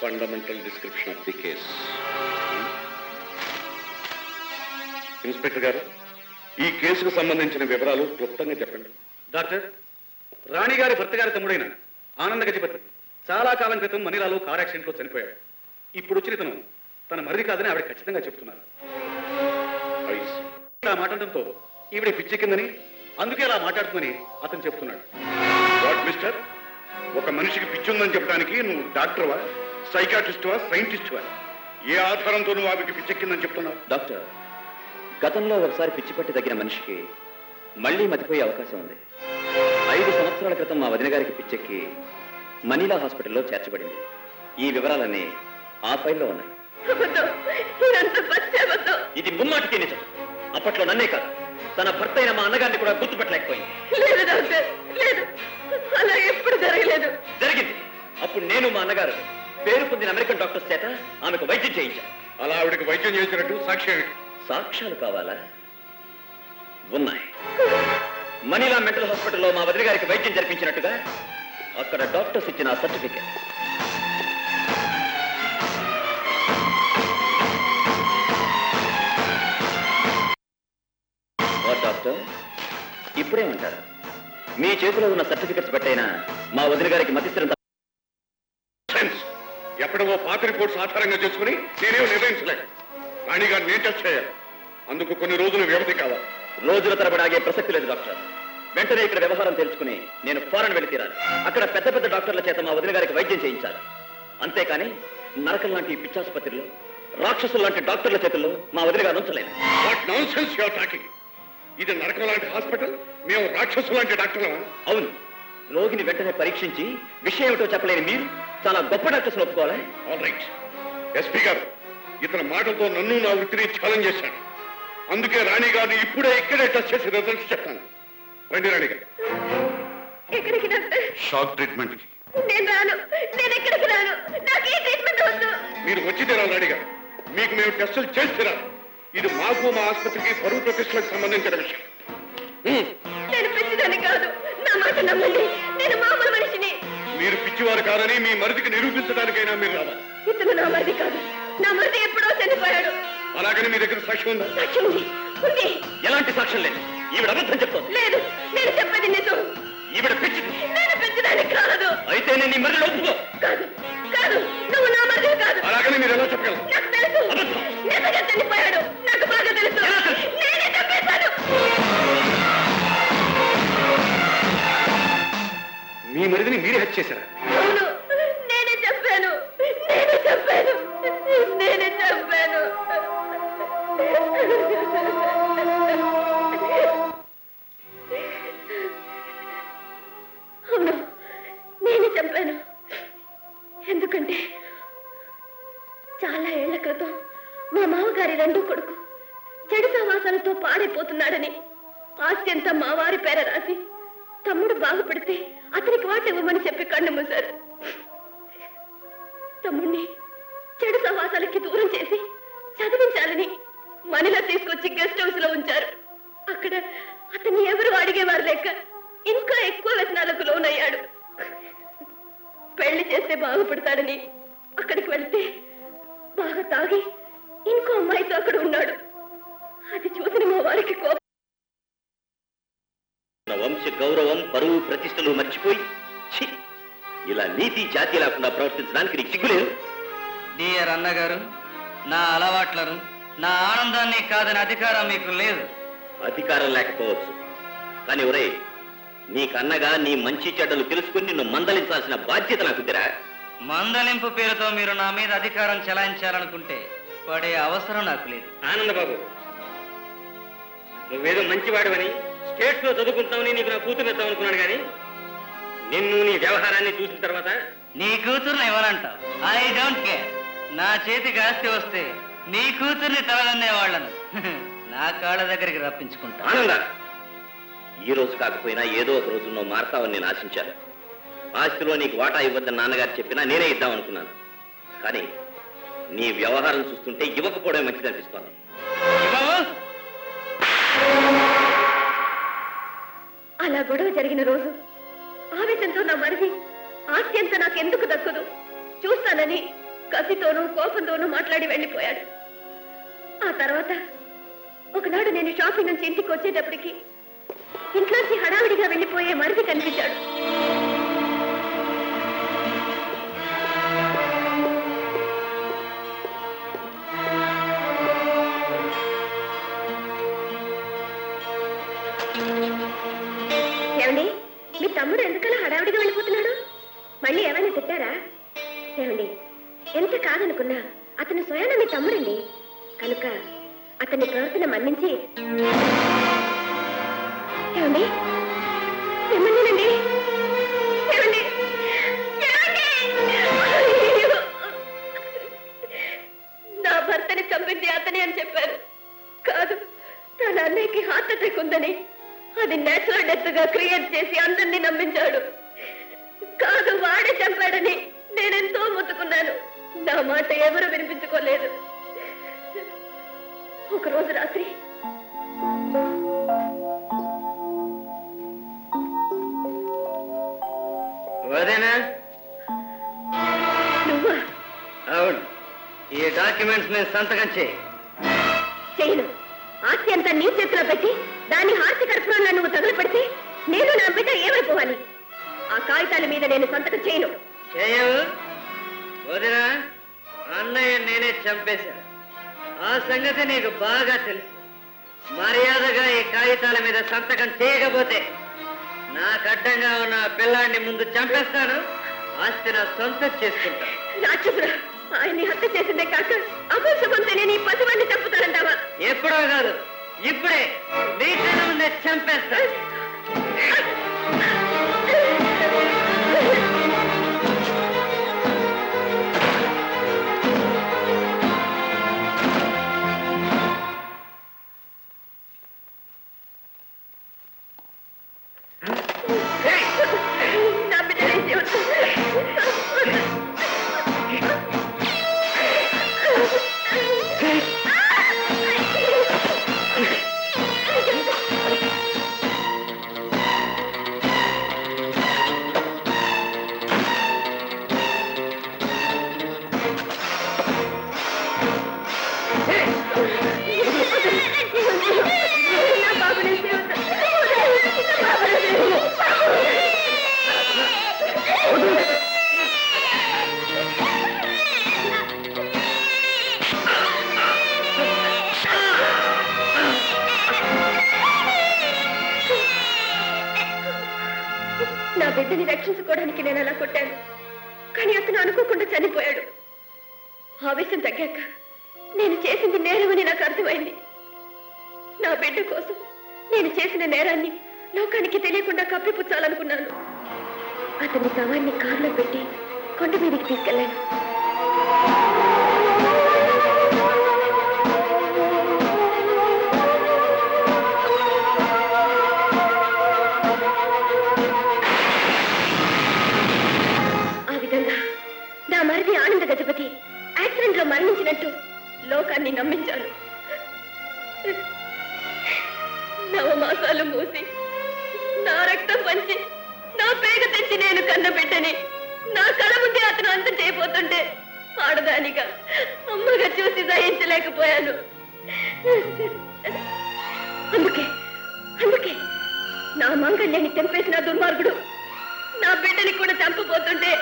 Fundamental description of the case. Inspector గారు, ఈ కేసుకు సంబంధించిన వివరాలు క్లుప్తంగా చెప్పండి. డాక్టర్, రాణి గారి భర్త గారి తమ్ముడైన ఆనంద గజపతి చాలా కాలం క్రితం మనీలాలో కార్ యాక్సిడెంట్ లో చనిపోయాడు. ఇప్పుడు వచ్చిన ఇతను తన మరిది కాదని ఆవిడ ఖచ్చితంగా చెప్తున్నారు. ఇలా మాట్లాడడంతో ఈవిడ పిచ్చెక్కిందని, అందుకే అలా మాట్లాడుతుందని అతను చెప్తున్నాడు. వాట్ మిస్టర్, ఒక మనిషికి పిచ్చి ఉందని చెప్పడానికి నువ్వు డాక్టర్వా, సైకాట్రిస్టువా, సైంటిస్టువా? ఏ ఆధారంతో నువ్వు ఆవిడకి పిచ్చెక్కిందని చెప్తున్నావు? డాక్టర్, గతంలో ఒకసారి పిచ్చి పట్టి తగ్గిన మనిషికి మళ్ళీ మతిపోయే అవకాశం ఉంది. 5 సంవత్సరాల క్రితం మా వదిన గారికి పిచ్చెక్కి మనీలా హాస్పిటల్లో చేర్చబడింది. ఈ వివరాలన్నీ ఆ ఫైల్లో ఉన్నాయి. ఇది ముమ్మాటికి నిజం. అప్పట్లో నన్నే కాదు, తన భర్త అయిన మా అన్నగారిని కూడా గుర్తుపట్టలేకపోయింది. లేదు డాక్టర్, లేదు, అలా ఎప్పుడు జరగలేదు. జరిగింది. అప్పుడు నేను మా అన్నగారు పేరు పొందిన అమెరికన్ డాక్టర్స్ చేత ఆమెకు వైద్యం చేయించాను. అలా ఆవిడకి వైద్యం చేసినట్టు సాక్ష్యం? సాక్ష్యాలు కావాలా? ఉన్నాయి. మనీలా మెంటల్ హాస్పిటల్లో మా వదిన గారికి వైద్యం జరిపించినట్టుగా అక్కడ డాక్టర్స్ ఇచ్చిన సర్టిఫికేట్. డాక్టర్, ఇప్పుడేమంటారు? మీ చేతిలో ఉన్న సర్టిఫికెట్స్ బట్టైనా మా వదిన గారికి మతిస్థిరం. ఎప్పుడో పాత రిపోర్ట్స్ ఆధారంగా చేసుకుని నేనేం నిర్ణయించలేదు. రాణి గారిని నేను టెస్ట్ చేయాలి. అందుకు కొన్ని రోజులు వ్యవధి కావాలి. రోజుల తరబడి ఆగే ప్రసక్తి లేదు డాక్టర్. వెంటనే ఇక్కడ వ్యవహారం తెలుసుకుని నేను ఫారెన్ వెళ్ళి తీరాలి. అక్కడ పెద్ద పెద్ద డాక్టర్ల చేత మా వదిన గారికి వైద్యం చేయించాలి. అంతేకాని నరకం లాంటి పిచ్చాసుపత్రిలో, రాక్షసులు లాంటి డాక్టర్ల చేతుల్లో మా వదిన గారు ఉంచలేదు. What nonsense you are talking? ఇది నరకం లాంటి హాస్పిటల్, మేము రాక్షసులు లాంటి డాక్టర్లు? అవును. రోగిని వెంటనే పరీక్షించి విషయం ఏమిటో చెప్పలేని మీరు చాలా గొప్ప డాక్టర్స్ ఒప్పుకోవాలి. All right. ఎస్పీ గారు, ఇతని మాటలతో నన్ను నా వృత్తిని ఛాలెంజ్ చేశాడు. అందుకే రాణి గారిని ఇప్పుడే ఇక్కడే టెస్ట్ చేసి రిజల్ట్స్ చెప్తాను. రండి రాణి గారు. ఎక్కడికి డాక్టర్? షాక్ ట్రీట్మెంట్ కి. నేను రాను, నేను ఎక్కడికి రాను. నాకు ఏ ట్రీట్మెంట్ వద్దు. మీరు వచ్చి తీరాలి రాణి గారు. మీకు మేము టెస్టులు చేసి తీరాలి. ఇది మాకు మా ఆసుపత్రికి పరువు ప్రతిష్టలకు సంబంధించిన విషయం. నేను పిచ్చిదాన్ని కాదు, నా మాట నమ్మండి. నేను మామూలు మనిషిని. మీ మీరు పిచ్చివారు కాదని మీ మరిదికి నిరూపించడానికైనా మీరు రావాలి. ఇతను నా మరిది కాదు. నా మరిది ఎప్పుడో చనిపోయాడు. అలాగని మీ దగ్గర సాక్ష్యం ఉందా? సాక్ష్యం ఉంది. ఉంది. ఎలాంటి సాక్ష్యం లేదు. ఈవిడ అబద్ధం చెప్తాను. లేదు, నేను చెప్పేది నిజం. ఈవిడ పిచ్చిది. నేను పెంచడానికి కాదు. అయితే నేను ఈ మరిది ఒప్పుకో. కాదు, కాదు, నువ్వు నా మరిది కాదు. అలాగని మీరు ఎలా చెప్పగలరు? నాకు తెలుసు. నిజంగా చనిపోయాడు. నాకు బాగా తెలుసు. నేనే చంపేశాను. మీ మరిదిని మీరే హత్య చేశారా? అవును, నేనే చంపాను. నేనే చంపాను. నేనే చంపాను. అవును, నేనే చంపాను. ఎందుకంటే చాలా ఏళ్ల క్రితం మా మామగారి రెండో కొడుకు చెడు సహవాసాలతో పాడైపోతున్నాడని ఆస్తి అంతా మా వారి పేర రాసి తమ్ముడు బాగుపడితే అతనికి వాట ఇవ్వమని చెప్పి కన్ను మూశారు. తమ్ముణ్ణి చెడు సహవాసాలకి దూరం చేసి చదివించాలని మనీలో తీసుకొచ్చి గెస్ట్ హౌస్ లో ఉంచారు. అక్కడ అతన్ని ఎవరు అడిగేవారు లేక ఇంకా ఎక్కువ వ్యసనాలకు లోనయ్యాడు. పెళ్లి చేస్తే బాగుపడతాడని అక్కడికి వెళ్తే బాగా తాగి ఇంకో అమ్మాయితో అక్కడ ఉన్నాడు. అది చూసిన మా వారికి కోపం. వంశ గౌరవం, పరువు, ప్రతిష్టలు మర్చిపోయి ఛీ, ఇలా నీతి జాతి లేకుండా ప్రవర్తించడానికి నీకు సిగ్గులేదు. డియర్ అన్నగారు, నా అలవాట్లను, నా ఆనందాన్ని కాదని అధికారం మీకు లేదు. అధికారం లేకపోవచ్చు, కానీ ఒరే, నీకన్నగా నీ మంచి చెడ్డలు తెలుసుకుని నిన్ను మందలించాల్సిన బాధ్యత నాకుందిరా. మందలింపు పేరుతో మీరు నా మీద అధికారం చెలాయించాలనుకుంటే పడే అవసరం నాకు లేదు. ఆనందబాబు, నువ్వేదో మంచివాడవని స్టేట్స్ లో చదువుకుంటామని నీకు నా కూతురు ఇద్దాం అనుకున్నాను కానీ నిన్ను నీ వ్యవహారాన్ని చూసిన తర్వాత నీ కూతుర్ని ఇవ్వనంటావు. I don't care. నా చేతికి ఆస్తి వస్తే నీ కూతుర్ని తలదన్నే వాళ్ళను నా కాళ్ళ దగ్గరికి రప్పించుకుంటా. ఆనంద, ఈ రోజు కాకపోయినా ఏదో ఒక రోజు నువ్వు మారతావని నేను ఆశించాను. ఆస్తిలో నీకు వాటా ఇవ్వద్దని నాన్నగారు చెప్పినా నేనే ఇద్దాం అనుకున్నాను. కానీ నీ వ్యవహారం చూస్తుంటే ఇవ్వకపోవడం మంచిది అనిపిస్తాను. అలా గొడవ జరిగిన రోజు ఆవేశంతో నా మరిది ఆస్తి అంతా నాకెందుకు దక్కదు చూస్తానని కసితోనూ కోపంతోనూ మాట్లాడి వెళ్ళిపోయాడు. ఆ తర్వాత ఒకనాడు నేను షాపింగ్ నుంచి ఇంటికి వచ్చేటప్పటికి ఇంట్లోంచి హడావిడిగా వెళ్ళిపోయే మరిది కనిపించాడు. ఏమండి, మీ తమ్ముడు ఎందుకలా హడావిడిగా వెళ్ళిపోతున్నాడు? మళ్ళీ ఏమైనా తిట్టారా? ఏమండి, ఎంత కాదనుకున్నా అతను స్వయాన మీ తమ్ముడండి. కనుక అతని ప్రవర్తన మన్నించి ఏమండి, మిమ్మల్నేనండి. ఏమండి, ఏమండి? అయ్యో! నా భర్తని చంపింది అతని అని చెప్పారు. కాదు, తన అన్నయ్యకి హార్ట్ అటాక్ ఉందని అది నేచురల్ డెత్ గా క్రియేట్ చేసి అందరినీ నమ్మించాడు. కాదు, వాడే చంపాడని నేనెంతో మొత్తుకున్నాను. నా మాట ఎవరు వినిపించుకోలేదు. ఒకరోజు రాత్రి వదేనా? నువ్వా? అవును. ఈ డాక్యుమెంట్స్ మీద సంతకం చేయి. చేయను. ఆస్తి అంతా నీ చేతిలో పెట్టి దాన్ని హాస్య కర్పూరంలో నువ్వు తగులుపెడితే నేను నా బిడ్డ ఏమైపోవాలి? ఆ కాగితాల మీద నేను సంతకం చేయను. చేయవు? వదినా, అన్నయ్య నేనే చంపేశాను. ఆ సంగతి నీకు బాగా తెలుసు. మర్యాదగా ఈ కాగితాల మీద సంతకం చేయకపోతే నాకు అడ్డంగా ఉన్న ఆ పిల్లాన్ని ముందు చంపేస్తాను. ఆస్తి నా సొంతం చేసుకుంటాను. రాక్షసుడు, ఆయన్ని హత్య చేసిందే కాక అమోసమంతా నేను ఈ పసివాడిని చంపుతానంటావా? ఎప్పుడో కాదు, ఇప్పుడే నీ కళ్ళ ముందే చంపేస్తాను. నా బిడ్డని జీవితం బిడ్డని రక్షించుకోవడానికి నేను అలా కొట్టాను, కానీ అతను అనుకోకుండా చనిపోయాడు. ఆవేశం తగ్గాక నేను చేసింది నేరమని నాకు అర్థమైంది. నా బిడ్డ కోసం నేను చేసిన నేరాన్ని లోకానికి తెలియకుండా కప్పిపుచ్చాలనుకున్నాను. అతని శవాన్ని కారులో పెట్టి కొండ మీదకి తీసుకెళ్లాను. ఆ విధంగా నా మరిది ఆనంద గజపతి యాక్సిడెంట్ లో మరణించినట్టు లోకాన్ని నమ్మించాను. నవమాసాలు మూసి నా రక్తం పంచి నా పేగ తెచ్చి నేను కన్న బిడ్డని నా కళ ముందే అతను అంతం చేయబోతుంటే ఆడదానిగా అమ్మగా చూసి సహించలేకపోయాను. అందుకే నా మంగళ్యాన్ని తెంపేసిన దుర్మార్గుడు నా బిడ్డని కూడా చంపబోతుంటే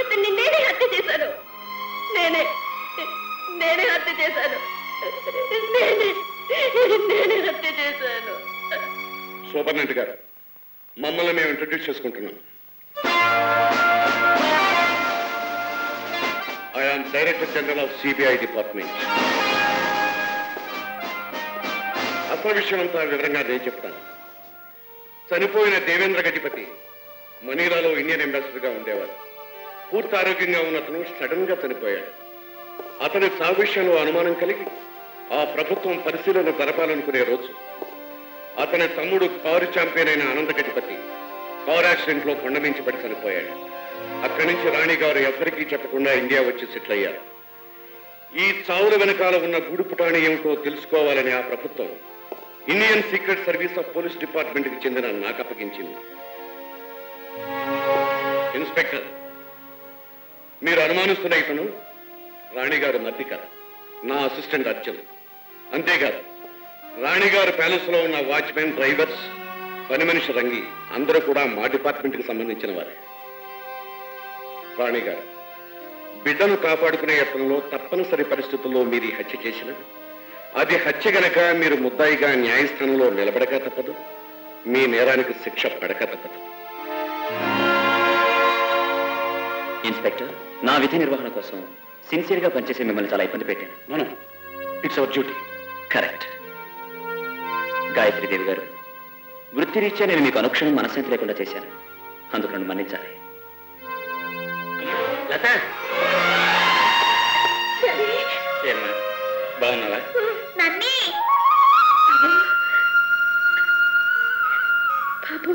అతన్ని నేనే హత్య చేశాను. నేనే హత్య చేశాను. నేనే హత్య చేశాను. సూపర్నెంట్ గారు, మమ్మల్ని మేము ఇంట్రడ్యూస్ చేసుకుంటున్నాం. I'm director general of CBI department. అసలు విషయం అంతా వివరంగా నేను చెప్తాను. చనిపోయిన దేవేంద్ర గజపతి మనీలాలో ఇండియన్ అంబాసిడర్గా ఉండేవారు. పూర్తి ఆరోగ్యంగా ఉన్న అతను సడన్ గా చనిపోయాడు. అతని చావు విషయంలో అనుమానం కలిగి ఆ ప్రభుత్వం పరిశీలన జరపాలనుకునే రోజు అతని తమ్ముడు కారు ఛాంపియన్ అయిన ఆనంద గజపతి కారు యాక్సిడెంట్ లో కొండమించబడి చనిపోయాడు. అక్కడి నుంచి రాణి గారు ఎవరికీ చెప్పకుండా ఇండియా వచ్చి సెటిల్ అయ్యారు. ఈ చావుల వెనకాల ఉన్న గూడుపుటాణి ఏమిటో తెలుసుకోవాలని ఆ ప్రభుత్వం Indian secret service of police department కి చెందిన నాకు అప్పగించింది. ఇన్స్పెక్టర్, మీరు అనుమానిస్తున్న ఇతను రాణిగారు మర్దిక, నా అసిస్టెంట్ అర్జున్. అంతేకాదు, రాణిగారు ప్యాలెస్ లో ఉన్న వాచ్మెన్, డ్రైవర్స్, పని మనిషి రంగి అందరూ కూడా మా డిపార్ట్మెంట్ కి సంబంధించిన వారే. రాణిగారు, బిడ్డను కాపాడుకునే యత్నంలో తప్పనిసరి పరిస్థితుల్లో మీరు ఈ హత్య చేసిన అది హత్య గనక మీరు ముద్దాయిగా న్యాయస్థానంలో నిలబడక తప్పదు, మీ నేరానికి శిక్ష పడక తప్పదు. ఇన్స్పెక్టర్, నా విధి నిర్వహణ కోసం సిన్సియర్గా పనిచేసి మిమ్మల్ని చాలా ఇబ్బంది పెట్టాను. It's our duty. Correct. Gayatri Devi గారు, వృత్తిరీత్యా నేను మీకు అనుక్షణం మనశ్శాంతి లేకుండా చేశాను. అందుకు నన్ను మన్నించాలి. లత, ఏమ్మా బాగున్నావా? నన్నీ బాబు,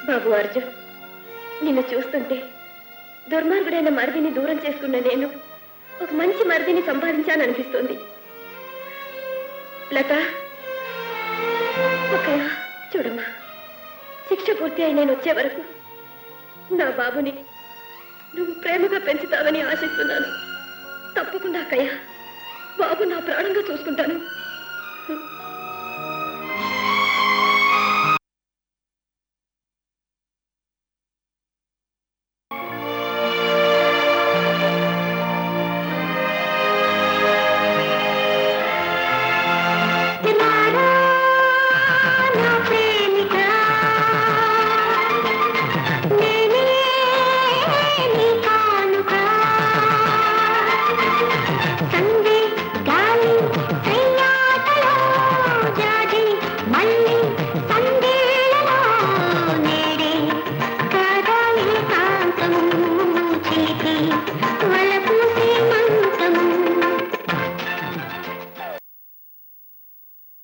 బాబు అర్జున్, నిన్ను చూస్తుంటే దుర్మార్గుడైన మరిదిని దూరం చేసుకున్న నేను ఒక మంచి మరిదిని సంపాదించాననిపిస్తుంది. లత, అక్కయ్య చూడమ్మా, శిక్ష పూర్తి అయి నేను వచ్చే వరకు నా బాబుని నువ్వు ప్రేమగా పెంచుతావని ఆశిస్తున్నాను. తప్పకుండా అక్కయ్య, బాబు నా ప్రాణంగా చూసుకుంటాను.